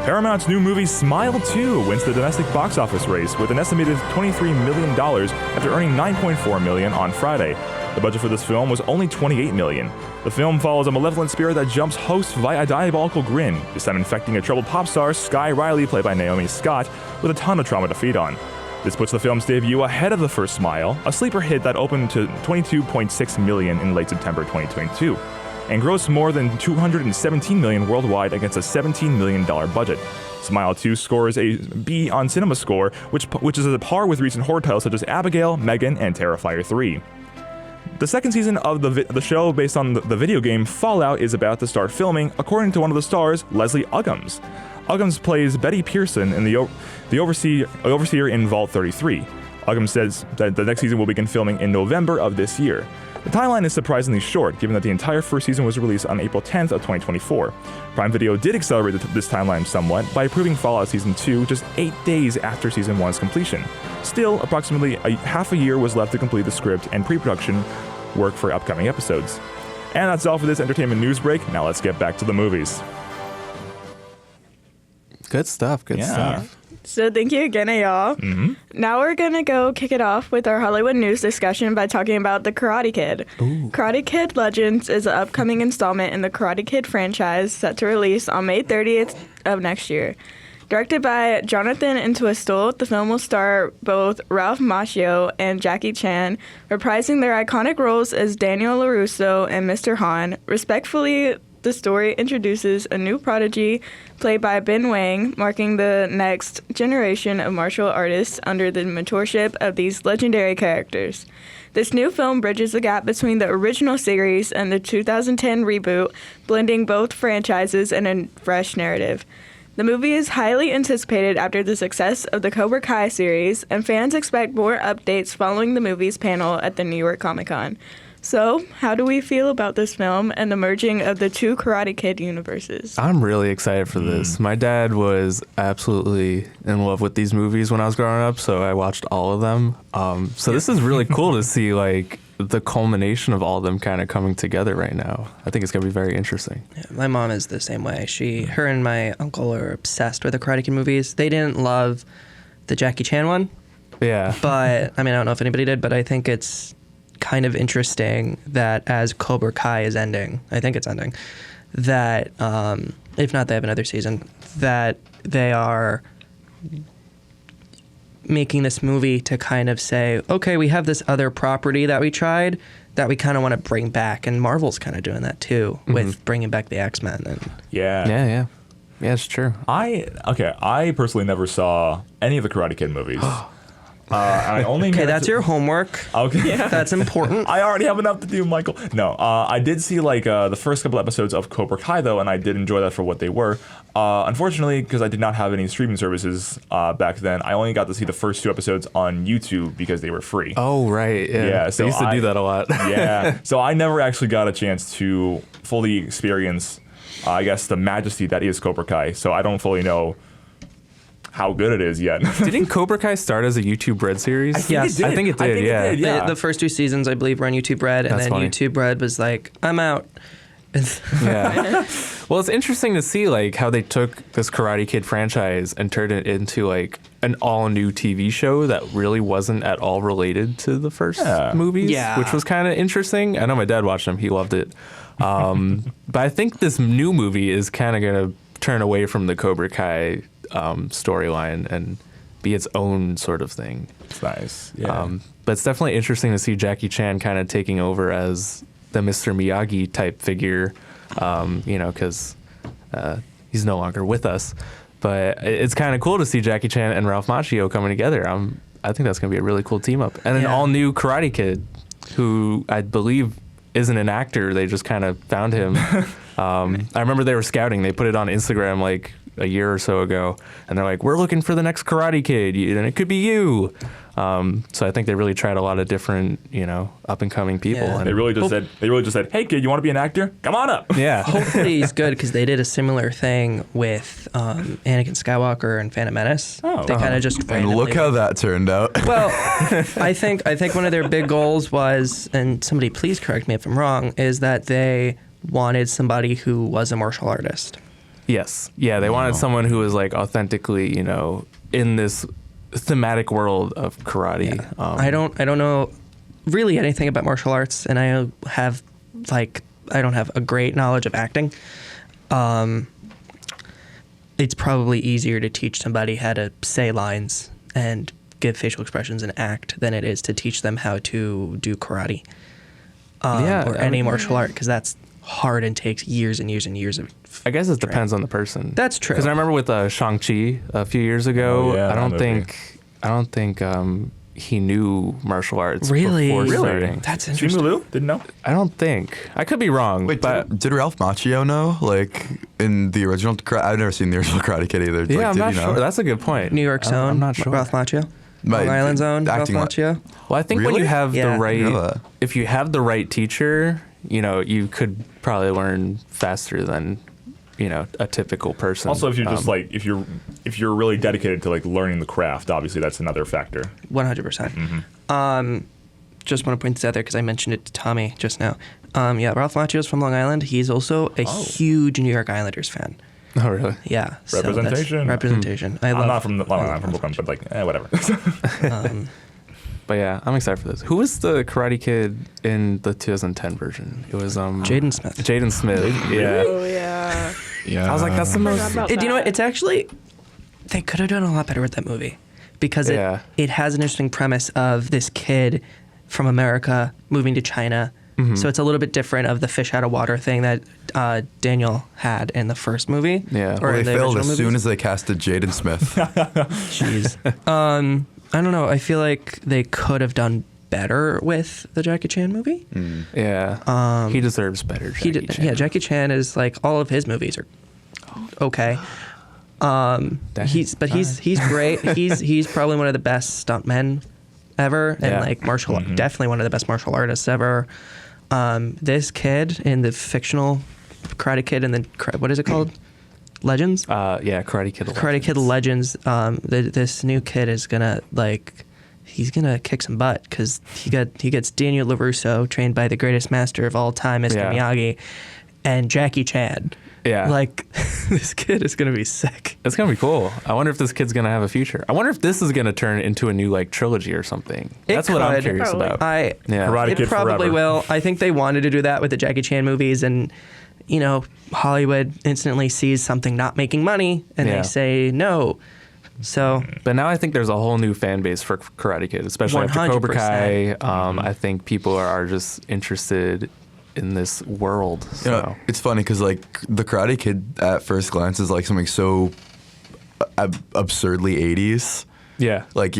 Paramount's new movie Smile 2 wins the domestic box office race with an estimated $23 million after earning $9.4 million on Friday. The budget for this film was only $28 million. The film follows a malevolent spirit that jumps hosts via a diabolical grin, this time infecting a troubled pop star, Sky Riley, played by Naomi Scott, with a ton of trauma to feed on. This puts the film's debut ahead of the first Smile, a sleeper hit that opened to $22.6 million in late September 2022. And grossed more than $217 million worldwide against a $17 million budget. Smile 2 scores a B on CinemaScore, which is at par with recent horror titles such as Abigail, Megan, and Terrifier 3. The second season of the show, based on the video game Fallout, is about to start filming, according to one of the stars, Leslie Uggams. Uggams plays Betty Pearson in the overseer in Vault 33. Uggams says that the next season will begin filming in November of this year. The timeline is surprisingly short, given that the entire first season was released on April 10th of 2024. Prime Video did accelerate this timeline somewhat by approving Fallout Season 2 just 8 days after Season 1's completion. Still, approximately half a year was left to complete the script and pre-production work for upcoming episodes. And that's all for this entertainment news break. Now let's get back to the movies. Good stuff. Good stuff. So thank you again, y'all. Now we're going to go kick it off with our Hollywood news discussion by talking about The Karate Kid. Ooh. Karate Kid Legends is an upcoming installment in the Karate Kid franchise set to release on May 30th of next year. Directed by Jonathan Entwistle, the film will star both Ralph Macchio and Jackie Chan, reprising their iconic roles as Daniel LaRusso and Mr. Han. Respectfully, the story introduces a new prodigy played by Ben Wang, marking the next generation of martial artists under the mentorship of these legendary characters. This new film bridges the gap between the original series and the 2010 reboot, blending both franchises in a fresh narrative. The movie is highly anticipated after the success of the Cobra Kai series, and fans expect more updates following the movie's panel at the New York Comic-Con. So, how do we feel about this film and the merging of the two Karate Kid universes? I'm really excited for this. My dad was absolutely in love with these movies when I was growing up, so I watched all of them. So this is really cool to see like the culmination of all of them kind of coming together right now. I think it's going to be very interesting. Yeah, my mom is the same way. Her and my uncle are obsessed with the Karate Kid movies. They didn't love the Jackie Chan one. Yeah. But, I mean, I don't know if anybody did, but I think it's kind of interesting that as Cobra Kai is ending, I think it's ending, that, if not they have another season, that they are making this movie to kind of say, okay, we have this other property that we tried that we kind of want to bring back. And Marvel's kind of doing that too, with bringing back the X-Men. And Yeah, it's true. I personally never saw any of the Karate Kid movies. I only okay, that's your homework. Okay. Yeah. That's important. I already have enough to do, Michael. No, I did see like the first couple episodes of Cobra Kai, though, and I did enjoy that for what they were. Unfortunately, because I did not have any streaming services back then, I only got to see the first 2 episodes on YouTube because they were free. Oh, right. Yeah. So they used to do that a lot. Yeah. So I never actually got a chance to fully experience, I guess, the majesty that is Cobra Kai. So I don't fully know how good it is yet. Didn't Cobra Kai start as a YouTube Red series? I think it did. Yeah. The first 2 seasons, I believe, were on YouTube Red, and then funny. YouTube Red was like, I'm out. Yeah. Well, it's interesting to see like how they took this Karate Kid franchise and turned it into like an all-new TV show that really wasn't at all related to the first movies, which was kind of interesting. I know my dad watched them; he loved it. But I think this new movie is kind of going to turn away from the Cobra Kai storyline and be its own sort of thing. It's nice. Yeah. But it's definitely interesting to see Jackie Chan kind of taking over as the Mr. Miyagi type figure, because he's no longer with us. But it's kind of cool to see Jackie Chan and Ralph Macchio coming together. I think that's going to be a really cool team up. And an all-new Karate Kid, who I believe isn't an actor. They just kind of found him. I remember they were scouting. They put it on Instagram like a year or so ago, and they're like, we're looking for the next Karate Kid, and it could be you. So I think they really tried a lot of different, up and coming people. Yeah. And They really just said, "Hey kid, you want to be an actor? Come on up." Yeah. Hopefully he's good, because they did a similar thing with Anakin Skywalker and Phantom Menace. Oh. They kind of just And look how that turned out. Well, I think one of their big goals was, and somebody please correct me if I'm wrong, is that they wanted somebody who was a martial artist. Yes. Yeah, they wanted someone who was like authentically, in this thematic world of karate. Yeah. I don't know really anything about martial arts, and I don't have a great knowledge of acting. It's probably easier to teach somebody how to say lines and give facial expressions and act than it is to teach them how to do karate or any martial art, because that's hard and takes years and years and years of I guess it depends on the person. That's true. Because I remember with Shang-Chi a few years ago, I don't think he knew martial arts Really? before Really? starting. That's interesting. Simu Liu didn't know. I don't think. I could be wrong. Wait, but did Ralph Macchio know? Like in the original, I've never seen the original Karate Kid either. yeah, like, I'm did not you know? sure. That's a good point. New York's own. I'm not sure. Ralph Macchio. Long My- Island's own. Ralph acting Macchio. Well, I think when Really? you have Yeah. the right, Yeah. if you have the right teacher, you could probably learn faster than, a typical person. Also, if you're just like if you're really dedicated to like learning the craft, obviously that's another factor. 100%. Just want to point this out there because I mentioned it to Tommy just now. Ralph Macchio's from Long Island. He's also a huge New York Islanders fan. Oh, really? Yeah. so that's Representation. representation. I'm not from I'm from Brooklyn, but like whatever. But yeah, I'm excited for this. Who was the Karate Kid in the 2010 version? It was Jaden Smith. Jaden Smith. Yeah. Oh yeah. Yeah. I was like, that's the most. Forgot about You know what? that. It's actually they could have done a lot better with that movie because Yeah. it has an interesting premise of this kid from America moving to China. So it's a little bit different of the fish out of water thing that Daniel had in the first movie. Yeah. Or Well, they in the failed original as soon movies. as they casted Jaden Smith. Jeez. I don't know. I feel like they could have done better with the Jackie Chan movie. Yeah. He deserves better. Jackie Chan. Yeah, Jackie Chan is like all of his movies are okay. He's great. He's probably one of the best stuntmen ever, and Yeah. like definitely one of the best martial artists ever. This kid in the fictional Karate Kid and then what is it called? Legends. Yeah, Karate Kid. Karate Kid Legends. This new kid is gonna he's gonna kick some butt because he gets Daniel LaRusso, trained by the greatest master of all time, Mr. Yeah. Miyagi, and Jackie Chan. Yeah. Like this kid is gonna be sick. It's gonna be cool. I wonder if this kid's gonna have a future. I wonder if this is gonna turn into a new like trilogy or something. That's what I'm could. curious Probably. about. Karate It Kid probably forever. will. I think they wanted to do that with the Jackie Chan movies, and Hollywood instantly sees something not making money, and Yeah. they say no. So But now I think there's a whole new fan base for Karate Kid, especially after Cobra Kai. 100%. I think people are just interested in this world. So. It's funny because like the Karate Kid at first glance is like something so absurdly 80s. Yeah. Like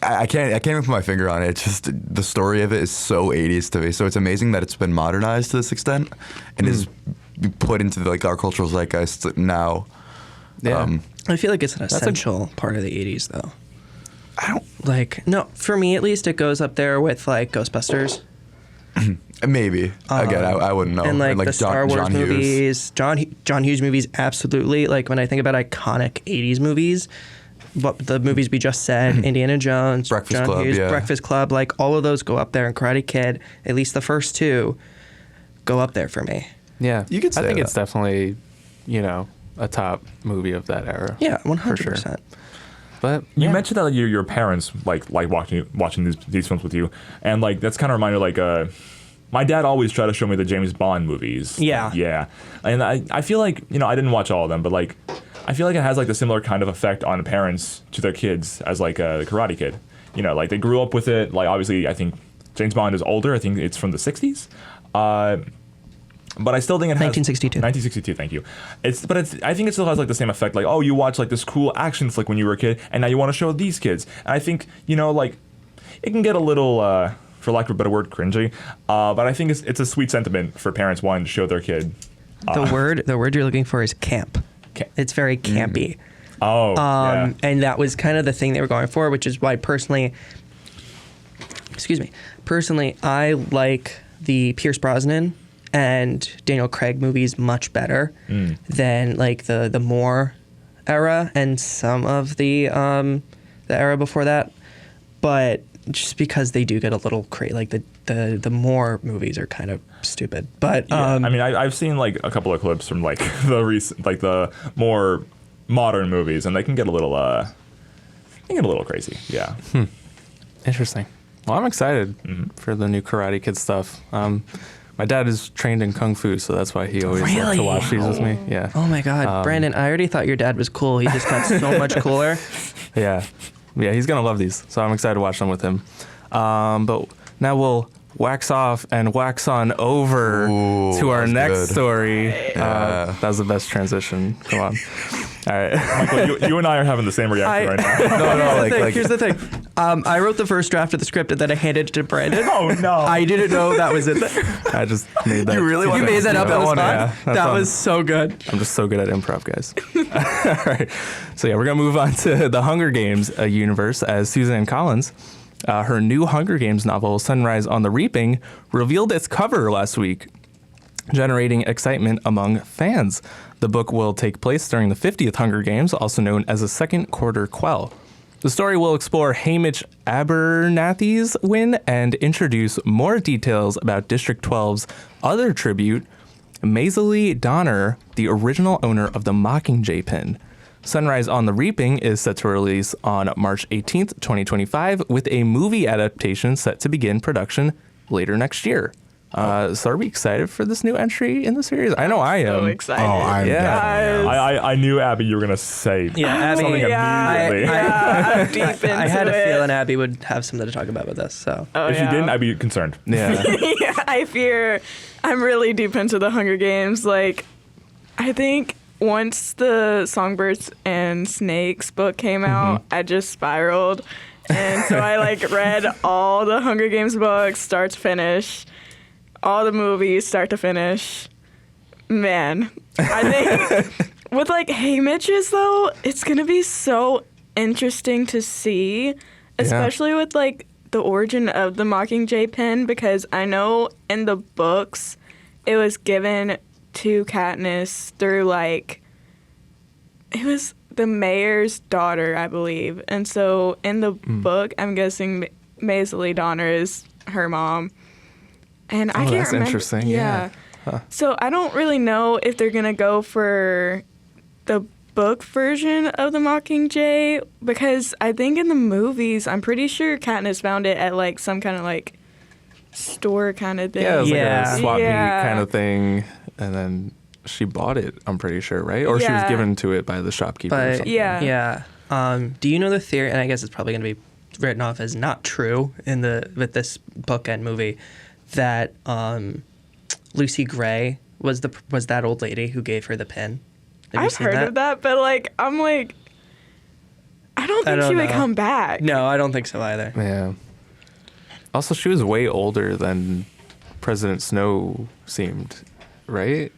I can't even put my finger on it. It's just the story of it is so 80s to me. So it's amazing that it's been modernized to this extent and is put into like our cultural zeitgeist now. Yeah. I feel like it's an essential part of the 80s, though. For me at least, it goes up there with like Ghostbusters. Maybe. Again, I wouldn't know. And like the Star Wars John Hughes. movies, John Hughes movies, absolutely. Like when I think about iconic 80s movies, what the movies we just said, Indiana Jones, Breakfast John Club, Hughes, yeah. Breakfast Club, like all of those go up there. And Karate Kid, at least the first two, go up there for me. Yeah. You could say I think that. it's definitely, a top movie of that era. Yeah, For 100%. sure. But You yeah. mentioned that like, your parents like watching these films with you, and like that's kind of reminded like my dad always tried to show me the James Bond movies. Yeah. And I feel like I didn't watch all of them, but like I feel like it has like the similar kind of effect on parents to their kids as like the Karate Kid. Like they grew up with it. Like obviously I think James Bond is older. I think it's from the 60s. But I still think it has 1962. 1962. Thank you. I think it still has like the same effect. Like, oh, you watch like this cool action flick when you were a kid, and now you want to show these kids. And I think like it can get a little, for lack of a better word, cringy. But I think it's a sweet sentiment for parents wanting to show their kid. The word you're looking for is camp. It's very campy. Oh, yeah. And that was kind of the thing they were going for, which is why personally, I like the Pierce Brosnan and Daniel Craig movies much better than like the Moore era and some of the era before that. But just because they do get a little crazy, like the Moore movies are kind of stupid. But I mean, I've seen like a couple of clips from like the more modern movies, and they can get a little crazy. Yeah. Interesting. Well, I'm excited for the new Karate Kid stuff. My dad is trained in Kung Fu, so that's why he always loves to watch these with me. Yeah. Oh my God, Brandon! I already thought your dad was cool. He just got so much cooler. Yeah. He's gonna love these, so I'm excited to watch them with him. But now we'll wax off and wax on over to our next good. story. That was the best transition. Come on. All right. Michael, you and I are having the same reaction right now. Here's the thing. I wrote the first draft of the script and then I handed it to Brandon. Oh, no. I didn't know that was it. I just made that. You really You made that up on the spot? Yeah, that was so good. I'm just so good at improv, guys. All right. So, yeah, we're going to move on to the Hunger Games universe as Suzanne Collins, her new Hunger Games novel, Sunrise on the Reaping, revealed its cover last week, generating excitement among fans. The book will take place during the 50th Hunger Games, also known as the Second Quarter Quell. The story will explore Hamish Abernathy's win and introduce more details about District 12's other tribute, Maisie Donner, the original owner of the Mockingjay pin. Sunrise on the Reaping is set to release on March 18th, 2025, with a movie adaptation set to begin production later next year. So are we excited for this new entry in the series? I know I am. So excited. Oh, I'm definitely. I knew, Abby, you were going to say something immediately. I'm deep into I had a it. feeling Abby would have something to talk about with us. So If you didn't, I'd be concerned. Yeah. Yeah, I fear I'm really deep into the Hunger Games. Like, I think once the Songbirds and Snakes book came out, I just spiraled. And so I read all the Hunger Games books, start to finish, all the movies, start to finish. Man, I think with Hamish's though, it's gonna be so interesting to see, especially with the origin of the Mockingjay pen, because I know in the books it was given to Katniss through it was the mayor's daughter, I believe, and so in the book I'm guessing Maisie Donner is her mom. And I can't that's remember. Interesting. Yeah. Huh. So I don't really know if they're gonna go for the book version of the Mockingjay, because I think in the movies, I'm pretty sure Katniss found it at some kind of store kind of thing. Yeah, it was like a swap meet Yeah. kind of thing, and then she bought it. I'm pretty sure, right? Or she was Yeah. given to it by the shopkeeper. or But something. Yeah. Do you know the theory? And I guess it's probably going to be written off as not true with this book and movie, that Lucy Gray was that old lady who gave her the pin. Have you I've seen heard that? of that, but I'm I don't think she would know. come back. No, I don't think so either. Yeah. Also, she was way older than President Snow seemed, right?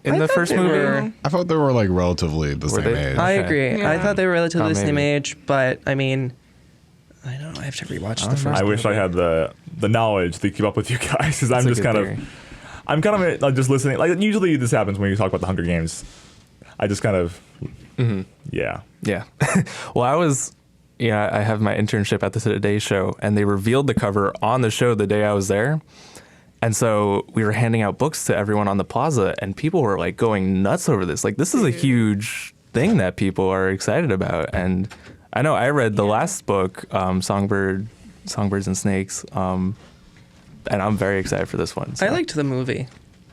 In the thought first they movie? were- I thought they were relatively the same they? age. I Okay. agree. Yeah. I thought they were relatively the same maybe. age, but I mean, I don't know. I have to rewatch the first. I wish I had the knowledge to keep up with you guys, because I'm That's a just good kind theory. I'm kind of just listening. Usually this happens when you talk about the Hunger Games. I just kind of, yeah. Yeah. Well, I have my internship at the Today Show, and they revealed the cover on the show the day I was there. And so we were handing out books to everyone on the plaza, and people were going nuts over this. This is a huge thing that people are excited about. And I know I read the last book, Songbirds and Snakes, and I'm very excited for this one. So, I liked the movie.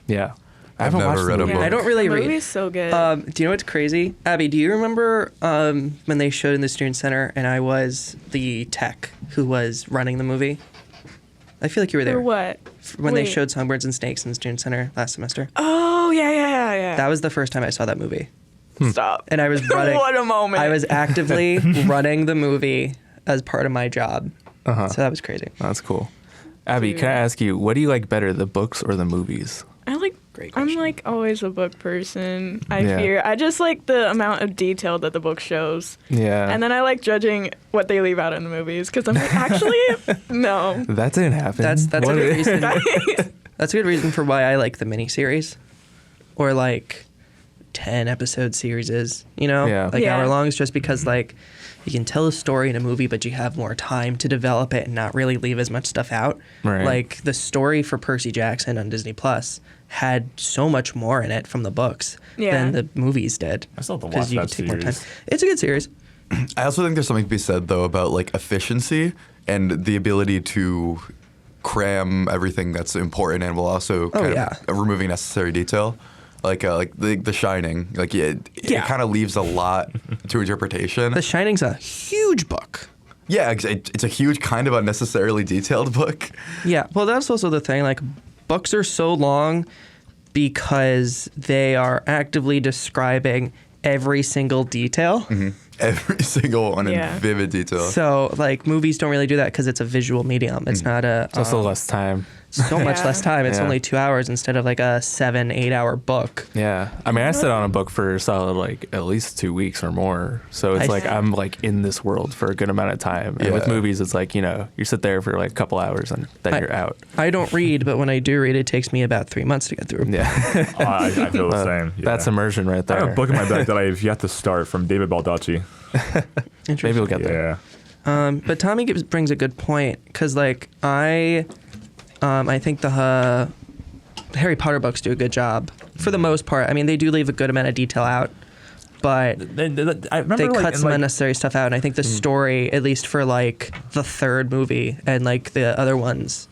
yeah. I I've haven't never watched read the a movie. book. I don't really The read. movie's so good. Do you know what's crazy? Abby, do you remember when they showed in the Student Center and I was the tech who was running the movie? I feel like you were there. For what? When they Wait. showed Songbirds and Snakes in the Student Center last semester. Oh, yeah. That was the first time I saw that movie. Stop. And I was running. What a moment. I was actively running the movie as part of my job. Uh-huh. So that was crazy. That's cool. Abby, can I ask you, what do you like better, the books or the movies? Great I'm question. always a book person. Yeah. I just like the amount of detail that the book shows. Yeah. And then I like judging what they leave out in the movies, because I'm actually, no. That didn't happen. That's a What- good reason. That's a good reason for why I like the miniseries, or 10-episode series. Yeah. Yeah. hour longs, just because you can tell a story in a movie, but you have more time to develop it and not really leave as much stuff out. Right. The story for Percy Jackson on Disney Plus had so much more in it from the books than the movies did. I still have to watch Because you that could take more time. series. It's a good series. I also think there's something to be said though about efficiency and the ability to cram everything that's important and will also kind of removing necessary detail. Like The Shining, it kind of leaves a lot to interpretation. The Shining's a huge book. Yeah, it's a huge, kind of unnecessarily detailed book. Yeah, well, that's also the thing. Like, books are so long because they are actively describing every single detail. Mm-hmm. Every single one in vivid detail. So, like, movies don't really do that because it's a visual medium. It's not a... It's also less time. So much less time. It's only 2 hours instead of like a 7-8 hour book. Yeah. I mean, I sit on a book for a solid, like, at least 2 weeks or more. So it's like I'm, like, in this world for a good amount of time. And with movies, it's like, you know, you sit there for, like, a couple hours and then you're out. I don't read, but when I do read, it takes me about 3 months to get through. Yeah. I feel the same. Yeah. That's immersion right there. I have a book in my bag that I've yet to start from David Baldacci. Maybe we'll get there. Yeah. But Tommy brings a good point because, like, I think the Harry Potter books do a good job for the most part. I mean, they do leave a good amount of detail out, but they cut some unnecessary stuff out. And I think the story, at least for like the third movie and like the other ones,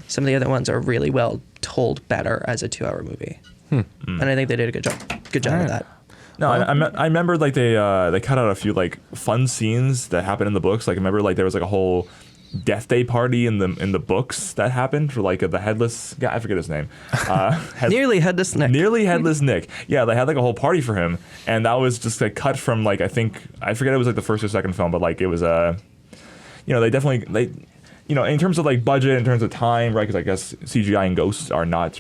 some of the other ones are really well told better as a 2 hour movie. And I think they did a good job of that. No, I remember like they cut out a few like fun scenes that happened in the books. Like I remember like there was like a whole Death Day party in the books that happened for like the headless guy. I forget his name. Nearly Headless Nick. Nearly Headless Nick. Yeah, they had like a whole party for him, and that was just like cut from like I forget it was like the first or second film, but like it was they definitely in terms of like budget, in terms of time, right? Because I guess CGI and ghosts are not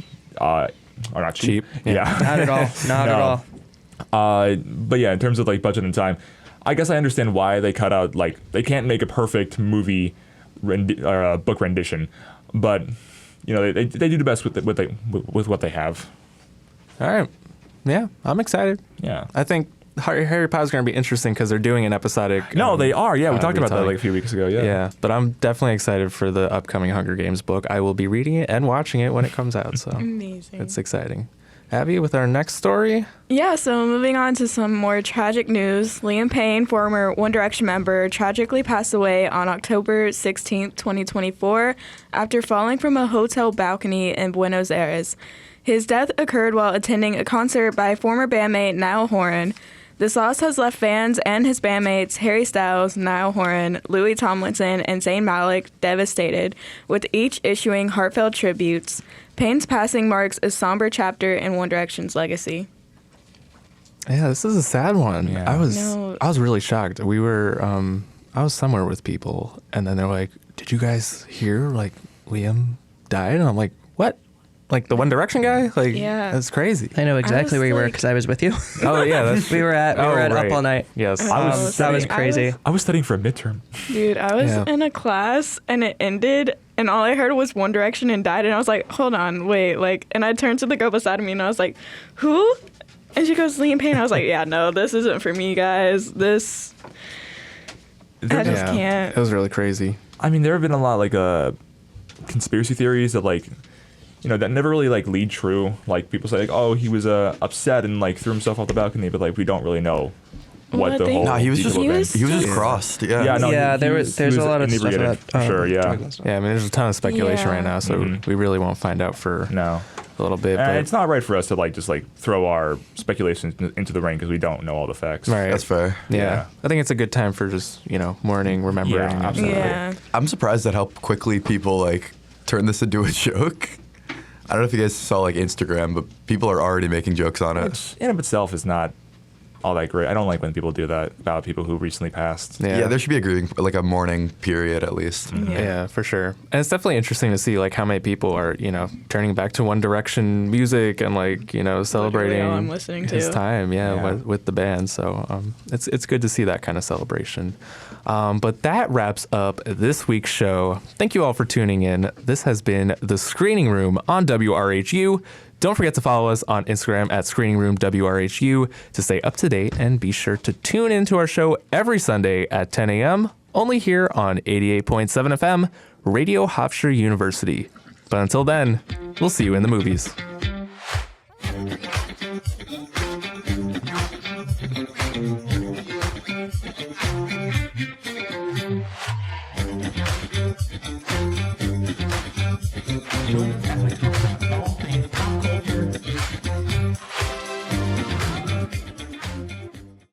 cheap. Yeah, not at all. Not at all. But yeah, in terms of like budget and time, I guess I understand why they cut out, like, they can't make a perfect movie book rendition, but they do the best with what they have. All right, yeah, I'm excited. Yeah, I think Harry Potter's going to be interesting because they're doing an episodic. No, they are. Yeah, we talked about that like a few weeks ago. Yeah, but I'm definitely excited for the upcoming Hunger Games book. I will be reading it and watching it when it comes out. So amazing. It's exciting. Abby, with our next story. Yeah, so moving on to some more tragic news. Liam Payne, former One Direction member, tragically passed away on October 16, 2024, after falling from a hotel balcony in Buenos Aires. His death occurred while attending a concert by former bandmate Niall Horan. This loss has left fans and his bandmates Harry Styles, Niall Horan, Louis Tomlinson, and Zayn Malik devastated, with each issuing heartfelt tributes. Payne's passing marks a somber chapter in One Direction's legacy. Yeah, this is a sad one. Yeah. I was really shocked. We were I was somewhere with people, and then they're like, "Did you guys hear like Liam died?" And I'm like, "What? Like the One Direction guy? Like, that's crazy." I know exactly where you were because I was with you. Oh yeah, we were at right. Up All Night. Yes, that was crazy. I was studying for a midterm. Dude, I was in a class and it ended, and all I heard was One Direction and died, and I was like, "Hold on, wait!" Like, and I turned to the girl beside me and I was like, "Who?" And she goes, "Liam Payne." I was like, "Yeah, no, this isn't for me, guys. This, I just can't." It was really crazy. I mean, there have been a lot like conspiracy theories that like. That never really like lead true. Like people say like, oh, he was upset and like threw himself off the balcony, but like we don't really know what the whole. No, he was just crossed. Yeah. Yeah. No, there's a lot of stuff about for sure. Yeah. Yeah. I mean, there's a ton of speculation right now, so we really won't find out for a little bit. But it's not right for us to like just like throw our speculations into the ring because we don't know all the facts. Right. That's fair. Yeah. I think it's a good time for just mourning, remembering. Yeah, absolutely. Yeah. I'm surprised at how quickly people like turn this into a joke. I don't know if you guys saw like Instagram, but people are already making jokes on it. Which in of itself is not all that great. I don't like when people do that about people who recently passed. Yeah, there should be a mourning period at least. Mm-hmm. Yeah, for sure. And it's definitely interesting to see like how many people are, turning back to One Direction music and like, celebrating all I'm listening his to. time, with the band. So it's good to see that kind of celebration. But that wraps up this week's show. Thank you all for tuning in. This has been The Screening Room on WRHU. Don't forget to follow us on Instagram at ScreeningRoomWRHU to stay up to date, and be sure to tune into our show every Sunday at 10 a.m. only here on 88.7 FM, Radio Hofstra University. But until then, we'll see you in the movies.